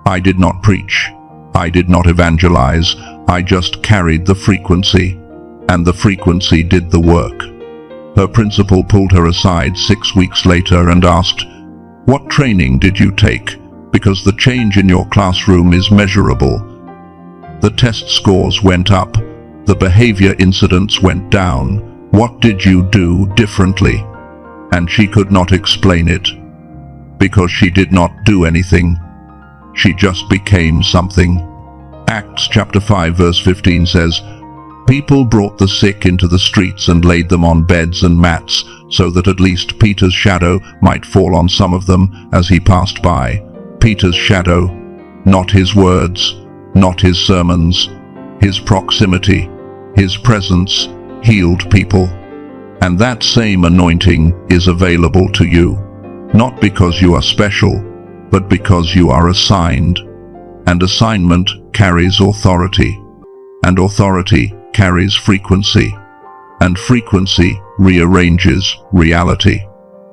A: I did not preach. I did not evangelize. I just carried the frequency. And the frequency did the work. Her principal pulled her aside 6 weeks later and asked, what training did you take? Because the change in your classroom is measurable. The test scores went up. The behavior incidents went down. What did you do differently? And she could not explain it. Because she did not do anything. She just became something. Acts chapter 5 verse 15 says, people brought the sick into the streets and laid them on beds and mats, so that at least Peter's shadow might fall on some of them as he passed by. Peter's shadow, not his words, not his sermons. His proximity, his presence, healed people. And that same anointing is available to you, not because you are special, but because you are assigned. And assignment carries authority, and authority carries frequency, and frequency rearranges reality.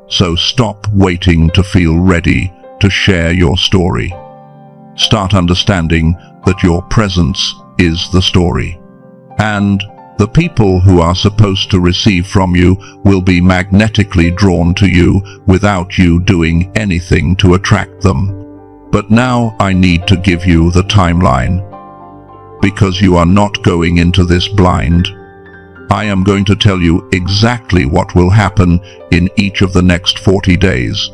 A: So stop waiting to feel ready to share your story. Start understanding that your presence is the story. And the people who are supposed to receive from you will be magnetically drawn to you without you doing anything to attract them. But now I need to give you the timeline, because you are not going into this blind. I am going to tell you exactly what will happen in each of the next 40 days,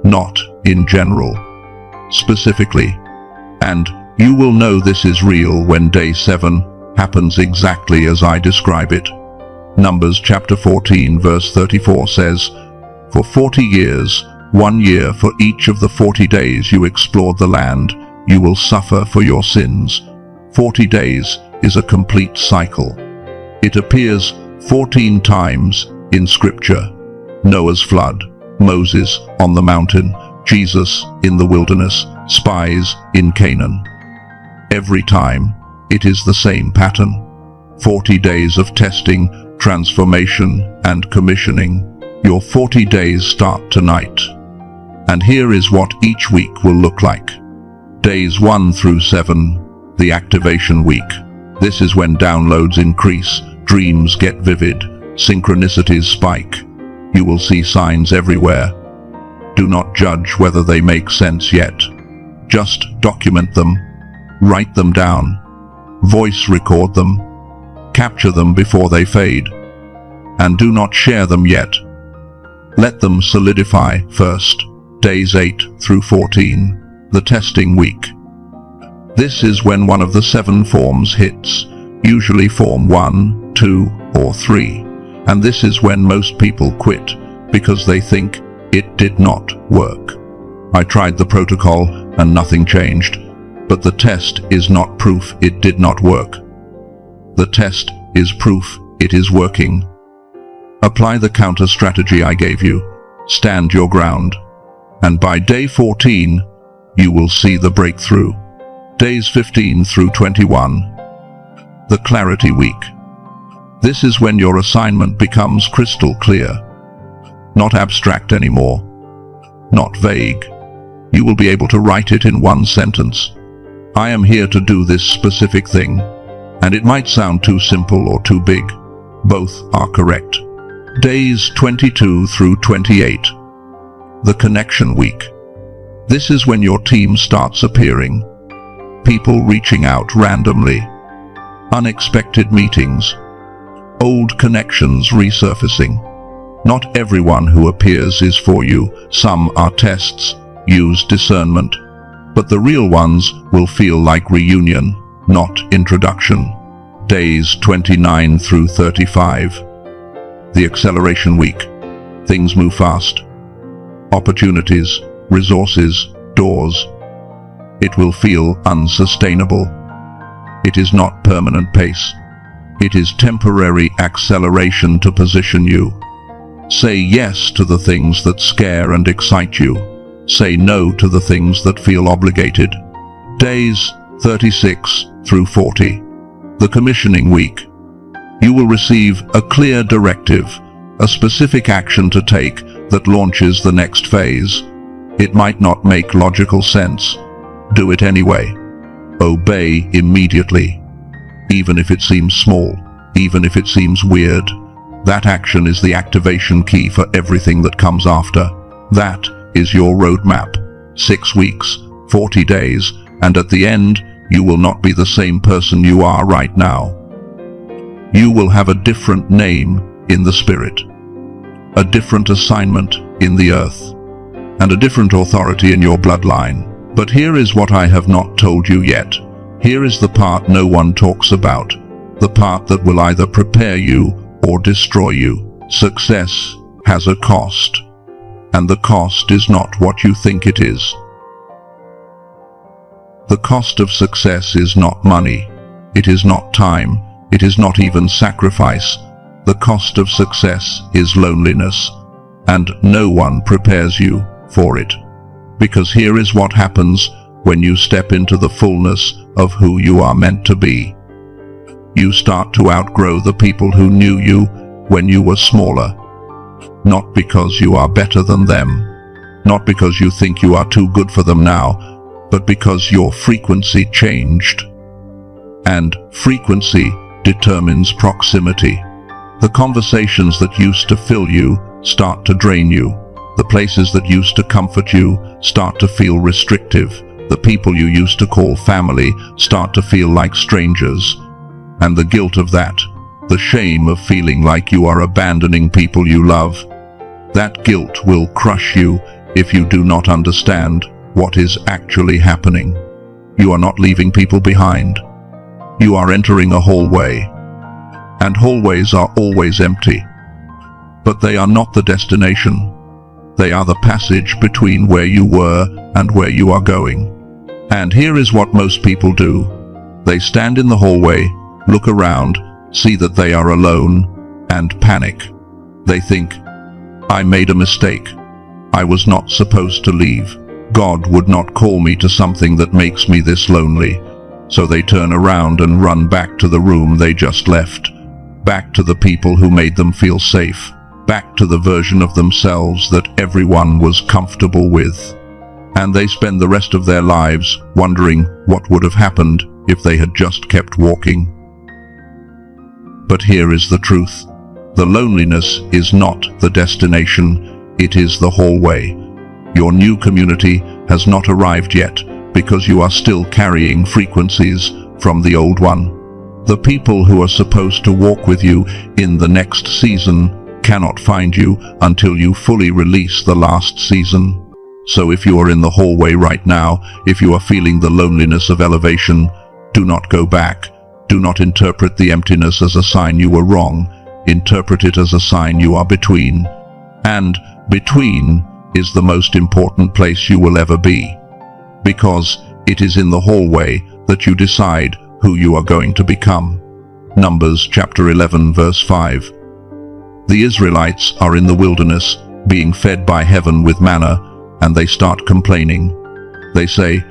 A: not in general, specifically. And you will know this is real when day 7 happens exactly as I describe it. Numbers chapter 14 verse 34 says, "For 40 years, 1 year for each of the 40 days you explored the land, you will suffer for your sins." 40 days is a complete cycle. It appears 14 times in Scripture. Noah's flood, Moses on the mountain, Jesus in the wilderness, spies in Canaan. Every time, it is the same pattern. 40 days of testing, transformation, and commissioning. Your 40 days start tonight. And here is what each week will look like. Days 1 through 7, the activation week. This is when downloads increase, dreams get vivid, synchronicities spike. You will see signs everywhere. Do not judge whether they make sense yet. Just document them, write them down, voice record them, capture them before they fade, and do not share them yet. Let them solidify first. Days 8 through 14, the testing week. This is when one of the 7 forms hits, usually form 1, 2, or 3, and this is when most people quit because they think it did not work. I tried the protocol and nothing changed, but the test is not proof it did not work. The test is proof it is working. Apply the counter strategy I gave you. Stand your ground. And by day 14, you will see the breakthrough. Days 15 through 21. The clarity week. This is when your assignment becomes crystal clear. Not abstract anymore. Not vague. You will be able to write it in one sentence. I am here to do this specific thing. And it might sound too simple or too big. Both are correct. Days 22 through 28. The connection week. This is when your team starts appearing. People reaching out randomly. Unexpected meetings. Old connections resurfacing. Not everyone who appears is for you. Some are tests. Use discernment. But the real ones will feel like reunion, not introduction. Days 29 through 35. The acceleration week. Things move fast. Opportunities, resources, doors. It will feel unsustainable. It is not permanent pace. It is temporary acceleration to position you. Say yes to the things that scare and excite you. Say no to the things that feel obligated. Days 36 through 40. The commissioning week. You will receive a clear directive, a specific action to take that launches the next phase. It might not make logical sense. Do it anyway. Obey immediately. Even if it seems small, even if it seems weird. That action is the activation key for everything that comes after. That is your roadmap. 6 weeks, 40 days, and at the end, you will not be the same person you are right now. You will have a different name in the spirit, a different assignment in the earth, and a different authority in your bloodline. But here is what I have not told you yet. Here is the part no one talks about, the part that will either prepare you or destroy you. Success has a cost, and the cost is not what you think it is. The cost of success is not money. It is not time. It is not even sacrifice. The cost of success is loneliness, and no one prepares you for it. Because here is what happens when you step into the fullness of who you are meant to be. You start to outgrow the people who knew you when you were smaller. Not because you are better than them, not because you think you are too good for them now, but because your frequency changed. And frequency determines proximity. The conversations that used to fill you start to drain you. The places that used to comfort you start to feel restrictive. The people you used to call family start to feel like strangers. And the guilt of that, the shame of feeling like you are abandoning people you love, that guilt will crush you if you do not understand what is actually happening. You are not leaving people behind. You are entering a hallway. And hallways are always empty. But they are not the destination. They are the passage between where you were and where you are going. And here is what most people do. They stand in the hallway, look around, see that they are alone, and panic. They think, I made a mistake. I was not supposed to leave. God would not call me to something that makes me this lonely. So they turn around and run back to the room they just left, back to the people who made them feel safe, back to the version of themselves that everyone was comfortable with. And they spend the rest of their lives wondering what would have happened if they had just kept walking. But here is the truth. The loneliness is not the destination, it is the hallway. Your new community has not arrived yet because you are still carrying frequencies from the old one. The people who are supposed to walk with you in the next season cannot find you until you fully release the last season. So if you are in the hallway right now, if you are feeling the loneliness of elevation, do not go back. Do not interpret the emptiness as a sign you were wrong. Interpret it as a sign you are between. And between is the most important place you will ever be. Because it is in the hallway that you decide who you are going to become. Numbers chapter 11 verse 5. The Israelites are in the wilderness, being fed by heaven with manna, and they start complaining. They say,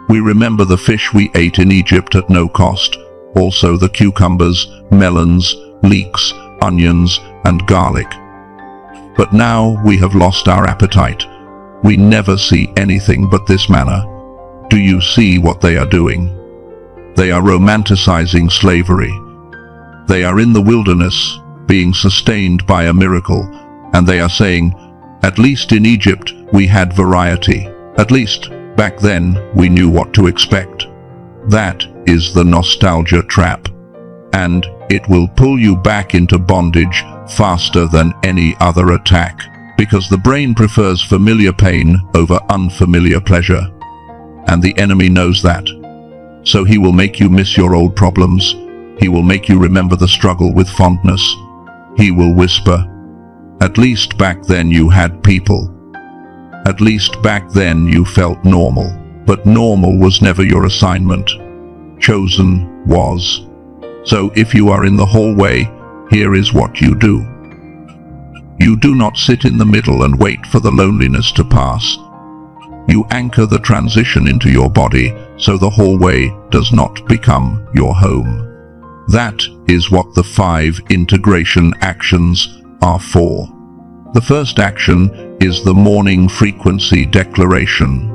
A: "We remember the fish we ate in Egypt at no cost, also the cucumbers, melons, leeks, onions, and garlic. But now we have lost our appetite. We never see anything but this manna." Do you see what they are doing? They are romanticizing slavery. They are in the wilderness, being sustained by a miracle, and they are saying, "At least in Egypt we had variety. At least back then we knew what to expect." That is the nostalgia trap, and it will pull you back into bondage faster than any other attack, because the brain prefers familiar pain over unfamiliar pleasure. And the enemy knows that. So he will make you miss your old problems. He will make you remember the struggle with fondness. He will whisper, "At least back then you had people. At least back then you felt normal." But normal was never your assignment. Chosen was. So if you are in the hallway, here is what you do. You do not sit in the middle and wait for the loneliness to pass. You anchor the transition into your body so the hallway does not become your home. That is what the 5 integration actions are for. The first action is the morning frequency declaration.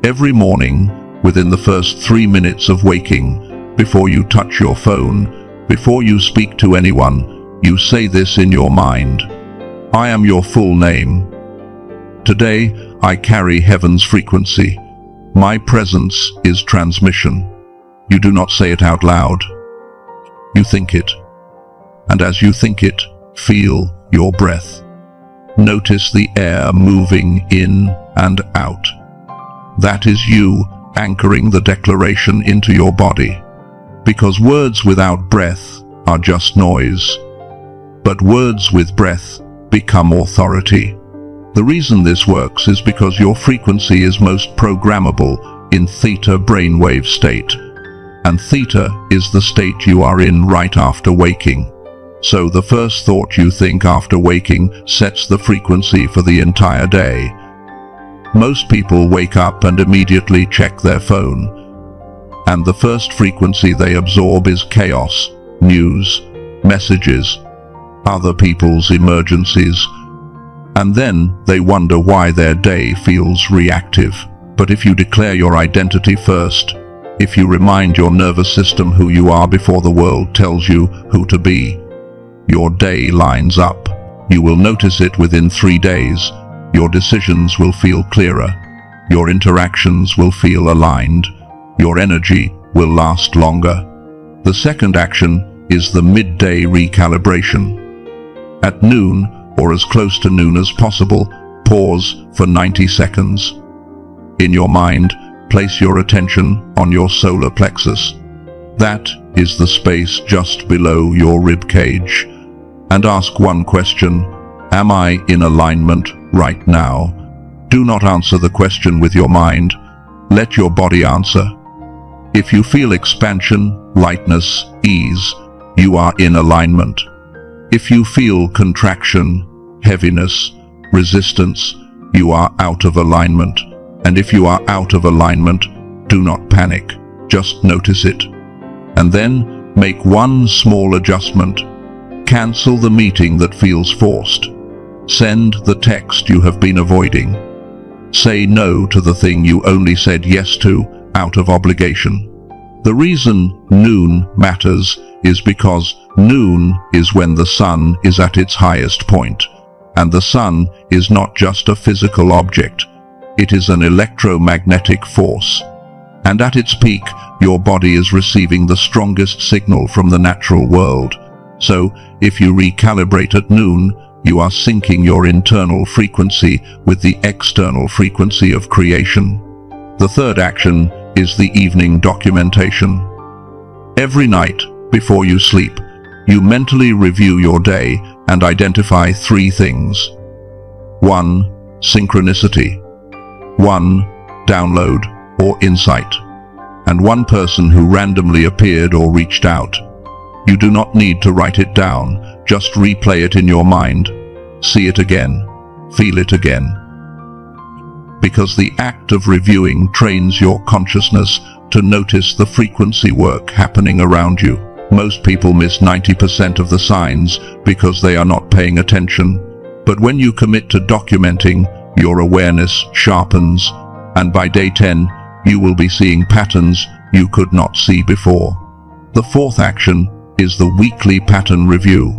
A: Every morning, within the first 3 minutes of waking, before you touch your phone, before you speak to anyone, you say this in your mind. I am your full name. Today, I carry heaven's frequency. My presence is transmission. You do not say it out loud. You think it. And as you think it, feel your breath. Notice the air moving in and out. That is you anchoring the declaration into your body. Because words without breath are just noise. But words with breath become authority. The reason this works is because your frequency is most programmable in theta brainwave state. And theta is the state you are in right after waking. So the first thought you think after waking sets the frequency for the entire day. Most people wake up and immediately check their phone. And the first frequency they absorb is chaos, news, messages, other people's emergencies, and then they wonder why their day feels reactive. But if you declare your identity first, if you remind your nervous system who you are before the world tells you who to be, your day lines up. You will notice it within 3 days. Your decisions will feel clearer. Your interactions will feel aligned. Your energy will last longer. The second action is the midday recalibration. At noon, or as close to noon as possible, pause for 90 seconds. In your mind, place your attention on your solar plexus. That is the space just below your rib cage. And ask one question: am I in alignment right now? Do not answer the question with your mind. Let your body answer. If you feel expansion, lightness, ease, you are in alignment. If you feel contraction, heaviness, resistance, you are out of alignment. And if you are out of alignment, do not panic. Just notice it. And then make one small adjustment. Cancel the meeting that feels forced. Send the text you have been avoiding. Say no to the thing you only said yes to out of obligation. The reason noon matters is because noon is when the sun is at its highest point. And the sun is not just a physical object. It is an electromagnetic force. And at its peak, your body is receiving the strongest signal from the natural world. So, if you recalibrate at noon, you are syncing your internal frequency with the external frequency of creation. The third action is the evening documentation. Every night, before you sleep, you mentally review your day and identify 3 things. 1. Synchronicity. 1. Download or insight. And 1 person who randomly appeared or reached out. You do not need to write it down, just replay it in your mind. See it again. Feel it again. Because the act of reviewing trains your consciousness to notice the frequency work happening around you. Most people miss 90% of the signs because they are not paying attention. But when you commit to documenting, your awareness sharpens, and by day 10, you will be seeing patterns you could not see before. The fourth action is the weekly pattern review.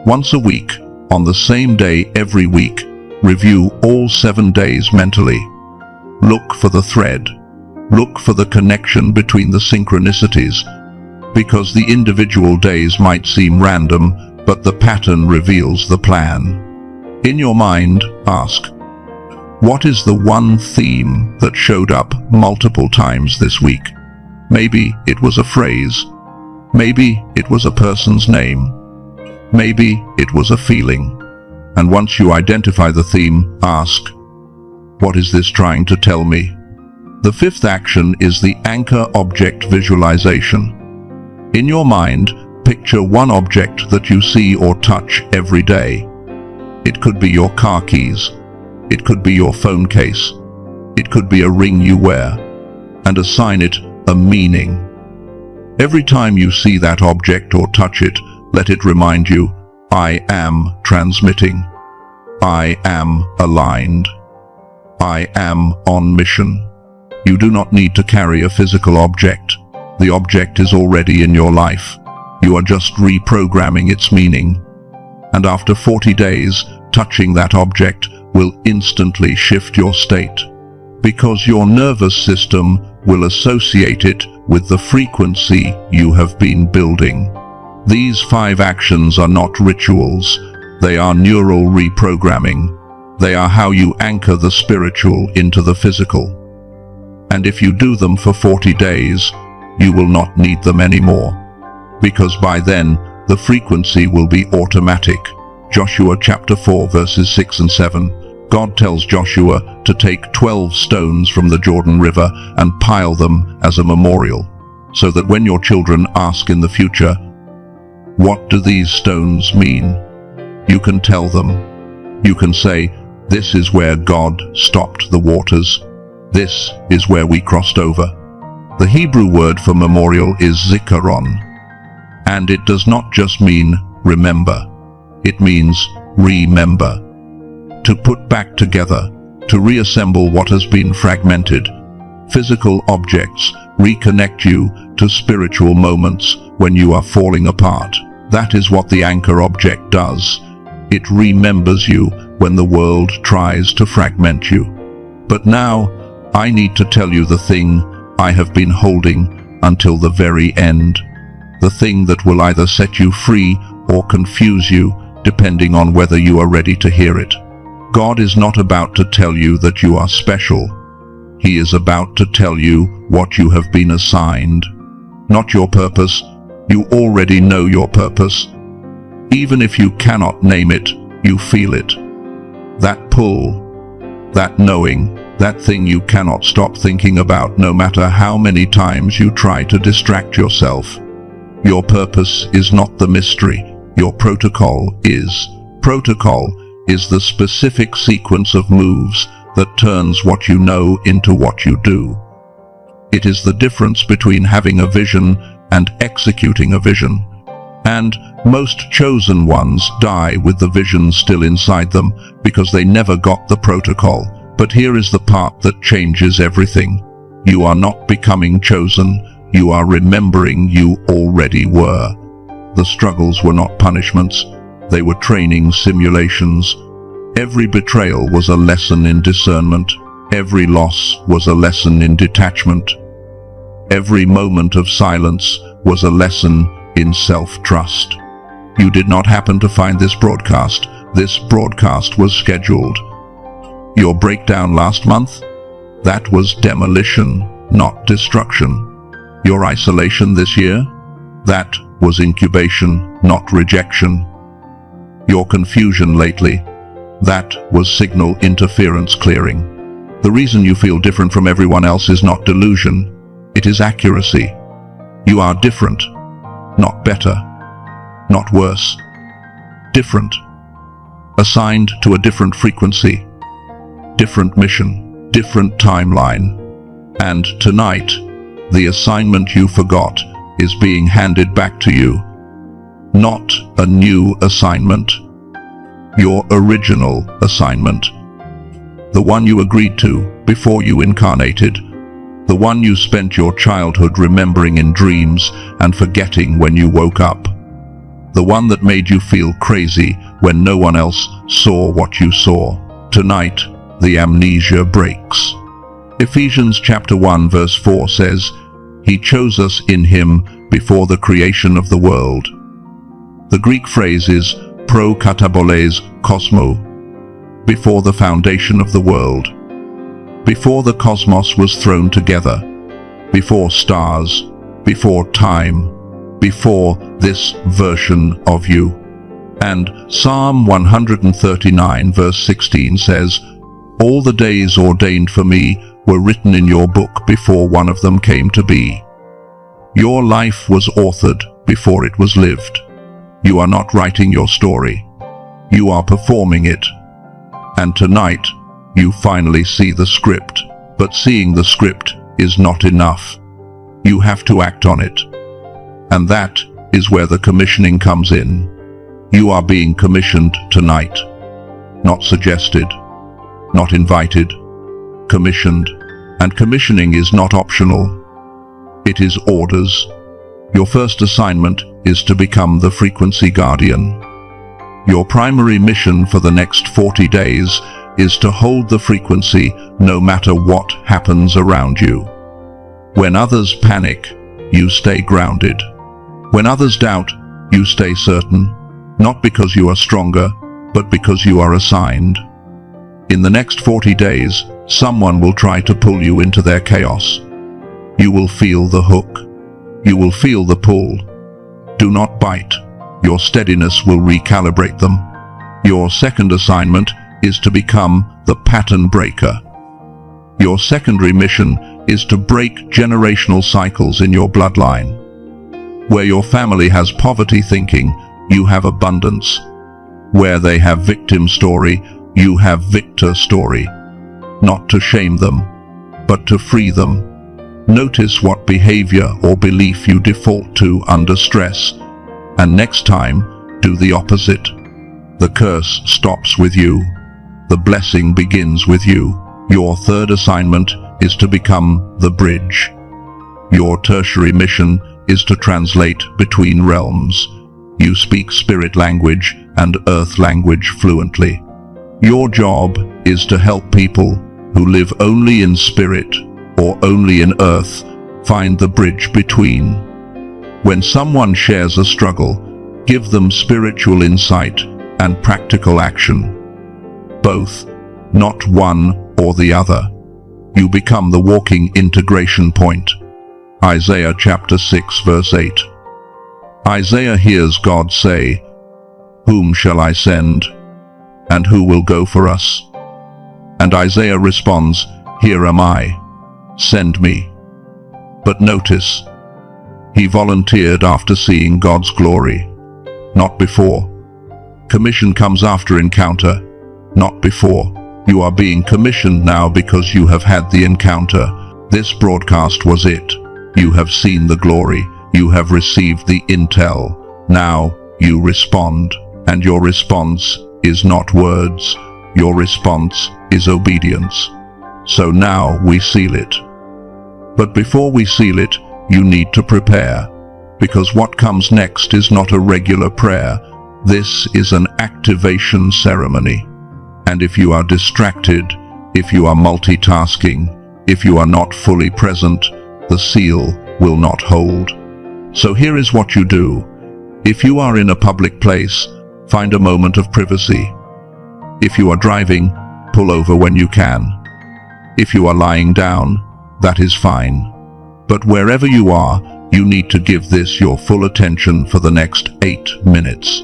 A: Once a week, on the same day every week, review all 7 days mentally. Look for the thread. Look for the connection between the synchronicities, because the individual days might seem random, but the pattern reveals the plan. In your mind, ask, what is the one theme that showed up multiple times this week? Maybe it was a phrase. Maybe it was a person's name. Maybe it was a feeling. And once you identify the theme, ask, what is this trying to tell me? The fifth action is the anchor object visualization. In your mind, picture one object that you see or touch every day. It could be your car keys. It could be your phone case. It could be a ring you wear. And assign it a meaning. Every time you see that object or touch it, let it remind you, I am transmitting. I am aligned. I am on mission. You do not need to carry a physical object. The object is already in your life. You are just reprogramming its meaning. And after 40 days, touching that object will instantly shift your state, because your nervous system will associate it with the frequency you have been building. These 5 actions are not rituals. They are neural reprogramming. They are how you anchor the spiritual into the physical. And if you do them for 40 days, you will not need them anymore, because by then the frequency will be automatic. Joshua chapter 4 verses 6 and 7. God tells Joshua to take 12 stones from the Jordan River and pile them as a memorial, so that when your children ask in the future, what do these stones mean? You can tell them. You can say, this is where God stopped the waters. This is where we crossed over. The Hebrew word for memorial is zikaron. And it does not just mean remember. It means remember. To put back together, to reassemble what has been fragmented. Physical objects reconnect you to spiritual moments when you are falling apart. That is what the anchor object does. It remembers you when the world tries to fragment you. But now, I need to tell you the thing I have been holding until the very end. The thing that will either set you free or confuse you, depending on whether you are ready to hear it. God is not about to tell you that you are special. He is about to tell you what you have been assigned. Not your purpose. You already know your purpose. Even if you cannot name it, you feel it. That pull, that knowing, that thing you cannot stop thinking about no matter how many times you try to distract yourself. Your purpose is not the mystery. Your protocol is. Protocol is the specific sequence of moves that turns what you know into what you do. It is the difference between having a vision and executing a vision. And most chosen ones die with the vision still inside them because they never got the protocol. But here is the part that changes everything. You are not becoming chosen. You are remembering you already were. The struggles were not punishments. They were training simulations. Every betrayal was a lesson in discernment. Every loss was a lesson in detachment. Every moment of silence was a lesson in self-trust. You did not happen to find this broadcast. This broadcast was scheduled. Your breakdown last month? That was demolition, not destruction. Your isolation this year? That was incubation, not rejection. Your confusion lately? That was signal interference clearing. The reason you feel different from everyone else is not delusion. It is accuracy. You are different, not better, not worse. Different. Assigned to a different frequency, different mission, different timeline. And tonight, the assignment you forgot is being handed back to you. Not a new assignment. Your original assignment. The one you agreed to before you incarnated. The one you spent your childhood remembering in dreams and forgetting when you woke up. The one that made you feel crazy when no one else saw what you saw. Tonight, the amnesia breaks. Ephesians chapter 1 verse 4 says, He chose us in Him before the creation of the world. The Greek phrase is pro kataboles kosmo, before the foundation of the world. Before the cosmos was thrown together, before stars, before time, before this version of you. And Psalm 139 verse 16 says, All the days ordained for me were written in your book before one of them came to be. Your life was authored before it was lived. You are not writing your story. You are performing it. And tonight, you finally see the script. But seeing the script is not enough. You have to act on it. And that is where the commissioning comes in. You are being commissioned tonight. Not suggested. Not invited. Commissioned. And commissioning is not optional. It is orders. Your first assignment is to become the frequency guardian. Your primary mission for the next 40 days is to hold the frequency no matter what happens around you. When others panic, you stay grounded. When others doubt, you stay certain, not because you are stronger, but because you are assigned. In the next 40 days, someone will try to pull you into their chaos. You will feel the hook. You will feel the pull. Do not bite. Your steadiness will recalibrate them. Your second assignment is to become the pattern breaker. Your secondary mission is to break generational cycles in your bloodline. Where your family has poverty thinking, you have abundance. Where they have victim story, you have victor story. Not to shame them, but to free them. Notice what behavior or belief you default to under stress. and next time, do the opposite. The curse stops with you. The blessing begins with you. Your third assignment is to become the bridge. Your tertiary mission is to translate between realms. You speak spirit language and earth language fluently. Your job is to help people who live only in spirit or only in earth find the bridge between. When someone shares a struggle, give them spiritual insight and practical action. Both, not one or the other. You become the walking integration point. Isaiah chapter 6 verse 8. Isaiah hears God say, "Whom shall I send? And who will go for us?" And Isaiah responds, "Here am I. Send me." But notice, he volunteered after seeing God's glory, not before. Commission comes after encounter, not before. You are being commissioned now because you have had the encounter. This broadcast was it. You have seen the glory. You have received the intel. Now you respond, and your response is not words. Your response is obedience. So now we seal it. But before we seal it, you need to prepare, because what comes next is not a regular prayer. This is an activation ceremony. And if you are distracted, if you are multitasking, if you are not fully present, the seal will not hold. So here is what you do. If you are in a public place, find a moment of privacy. If you are driving, pull over when you can. If you are lying down, that is fine. But wherever you are, you need to give this your full attention for the next 8 minutes.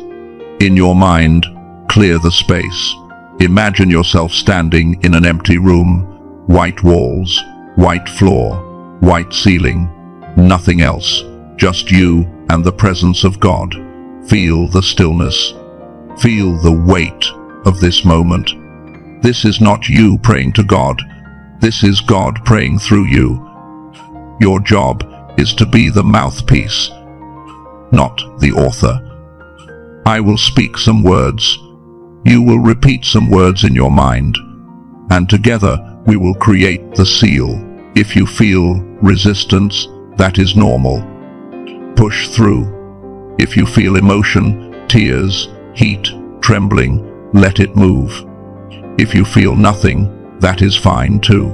A: In your mind, clear the space. Imagine yourself standing in an empty room, white walls, white floor, white ceiling, nothing else, just you and the presence of God. Feel the stillness. Feel the weight of this moment. This is not you praying to God. This is God praying through you. Your job is to be the mouthpiece, not the author. I will speak some words. You will repeat some words in your mind, and together we will create the seal. If you feel resistance, that is normal. Push through. If you feel emotion, tears, heat, trembling, let it move. If you feel nothing, that is fine too.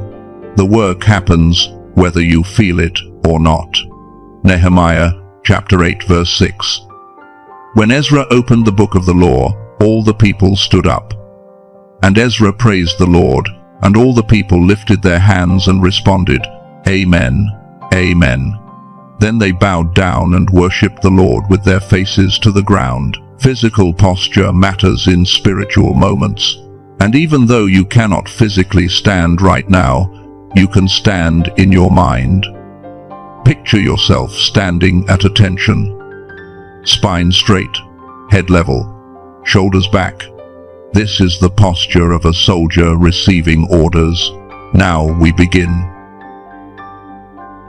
A: The work happens whether you feel it or not. Nehemiah chapter 8 verse 6. When Ezra opened the book of the law, all the people stood up. And Ezra praised the Lord, and all the people lifted their hands and responded, "Amen, Amen." Then they bowed down and worshipped the Lord with their faces to the ground. Physical posture matters in spiritual moments. And even though you cannot physically stand right now, you can stand in your mind. Picture yourself standing at attention. Spine straight, head level, shoulders back. This is the posture of a soldier receiving orders. Now we begin.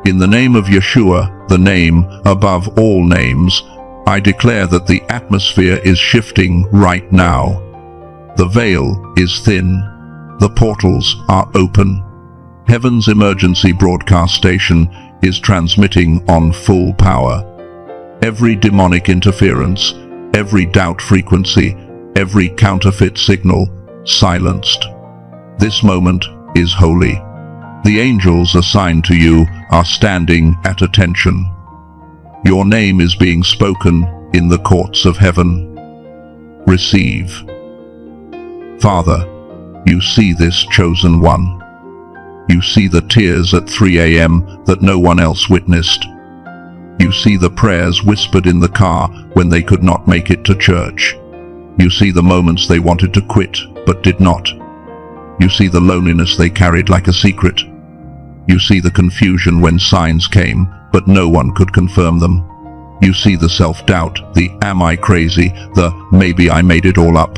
A: In the name of Yeshua, the name above all names, I declare that the atmosphere is shifting right now. The veil is thin. The portals are open. Heaven's emergency broadcast station is transmitting on full power. Every demonic interference, every doubt frequency, every counterfeit signal, silenced. This moment is holy. The angels assigned to you are standing at attention. Your name is being spoken in the courts of heaven. Receive. Father, you see this chosen one. You see the tears at 3 a.m. that no one else witnessed. You see the prayers whispered in the car when they could not make it to church. You see the moments they wanted to quit but did not. You see the loneliness they carried like a secret. You see the confusion when signs came but no one could confirm them. You see the self-doubt, the "am I crazy?" the "maybe I made it all up."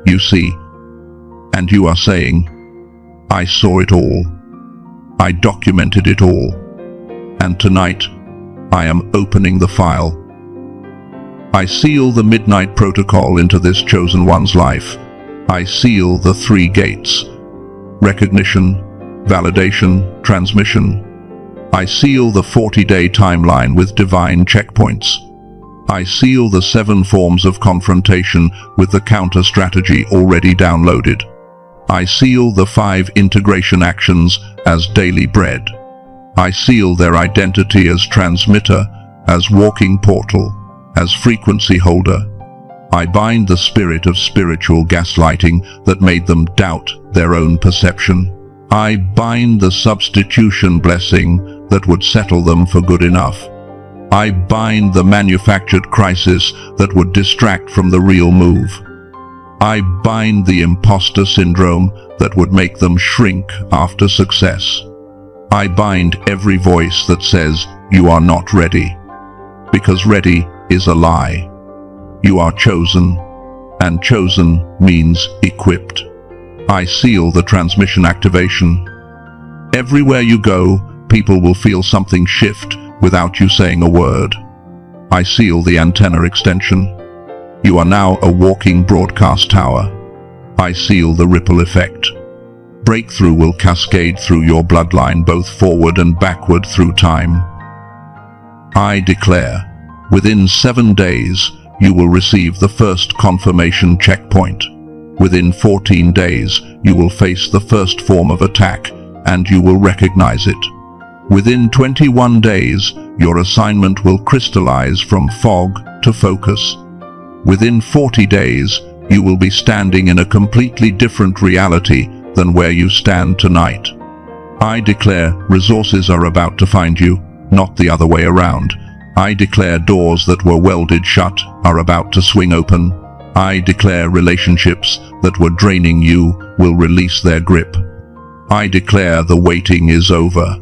A: You see, and you are saying, "I saw it all. I documented it all. And tonight, I am opening the file." I seal the midnight protocol into this chosen one's life. I seal the 3 gates: recognition, validation, transmission. I seal the 40-day timeline with divine checkpoints. I seal the 7 forms of confrontation with the counter strategy already downloaded. I seal the 5 integration actions as daily bread. I seal their identity as transmitter, as walking portal, as frequency holder. I bind the spirit of spiritual gaslighting that made them doubt their own perception. I bind the substitution blessing that would settle them for good enough. I bind the manufactured crisis that would distract from the real move. I bind the imposter syndrome that would make them shrink after success. I bind every voice that says, "You are not ready," because ready is a lie. You are chosen, and chosen means equipped. I seal the transmission activation. Everywhere you go, people will feel something shift without you saying a word. I seal the antenna extension. You are now a walking broadcast tower. I seal the ripple effect. Breakthrough will cascade through your bloodline, both forward and backward through time. I declare, within 7 days, you will receive the first confirmation checkpoint. Within 14 days, you will face the first form of attack, and you will recognize it. Within 21 days, your assignment will crystallize from fog to focus. Within 40 days, you will be standing in a completely different reality than where you stand tonight. I declare resources are about to find you, not the other way around. I declare doors that were welded shut are about to swing open. I declare relationships that were draining you will release their grip. I declare the waiting is over.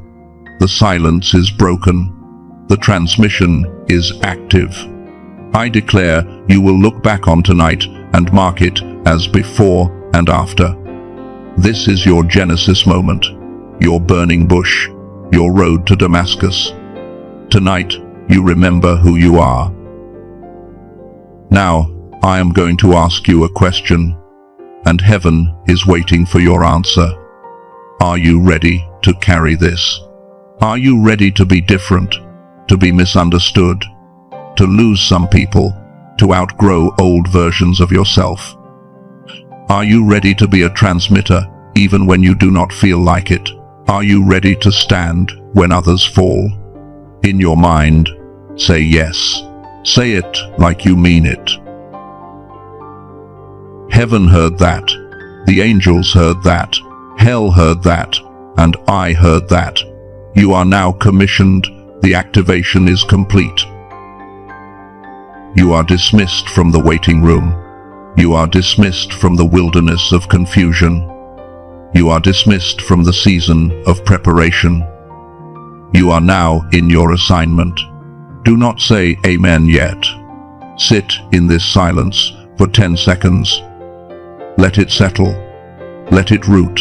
A: The silence is broken. The transmission is active. I declare you will look back on tonight and mark it as before and after. This is your Genesis moment, your burning bush, your road to Damascus. Tonight, you remember who you are. Now, I am going to ask you a question, and heaven is waiting for your answer. Are you ready to carry this? Are you ready to be different, to be misunderstood, to lose some people, to outgrow old versions of yourself? Are you ready to be a transmitter even when you do not feel like it? Are you ready to stand when others fall? In your mind, say yes. Say it like you mean it. Heaven heard that. The angels heard that. Hell heard that. And I heard that. You are now commissioned. The activation is complete. You are dismissed from the waiting room. You are dismissed from the wilderness of confusion. You are dismissed from the season of preparation. You are now in your assignment. Do not say amen yet. Sit in this silence for 10 seconds. Let it settle. Let it root.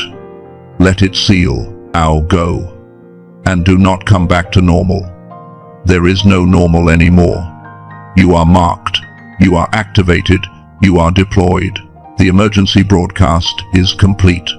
A: Let it seal. Now go. And do not come back to normal. There is no normal anymore. You are marked. You are activated. You are deployed. The emergency broadcast is complete.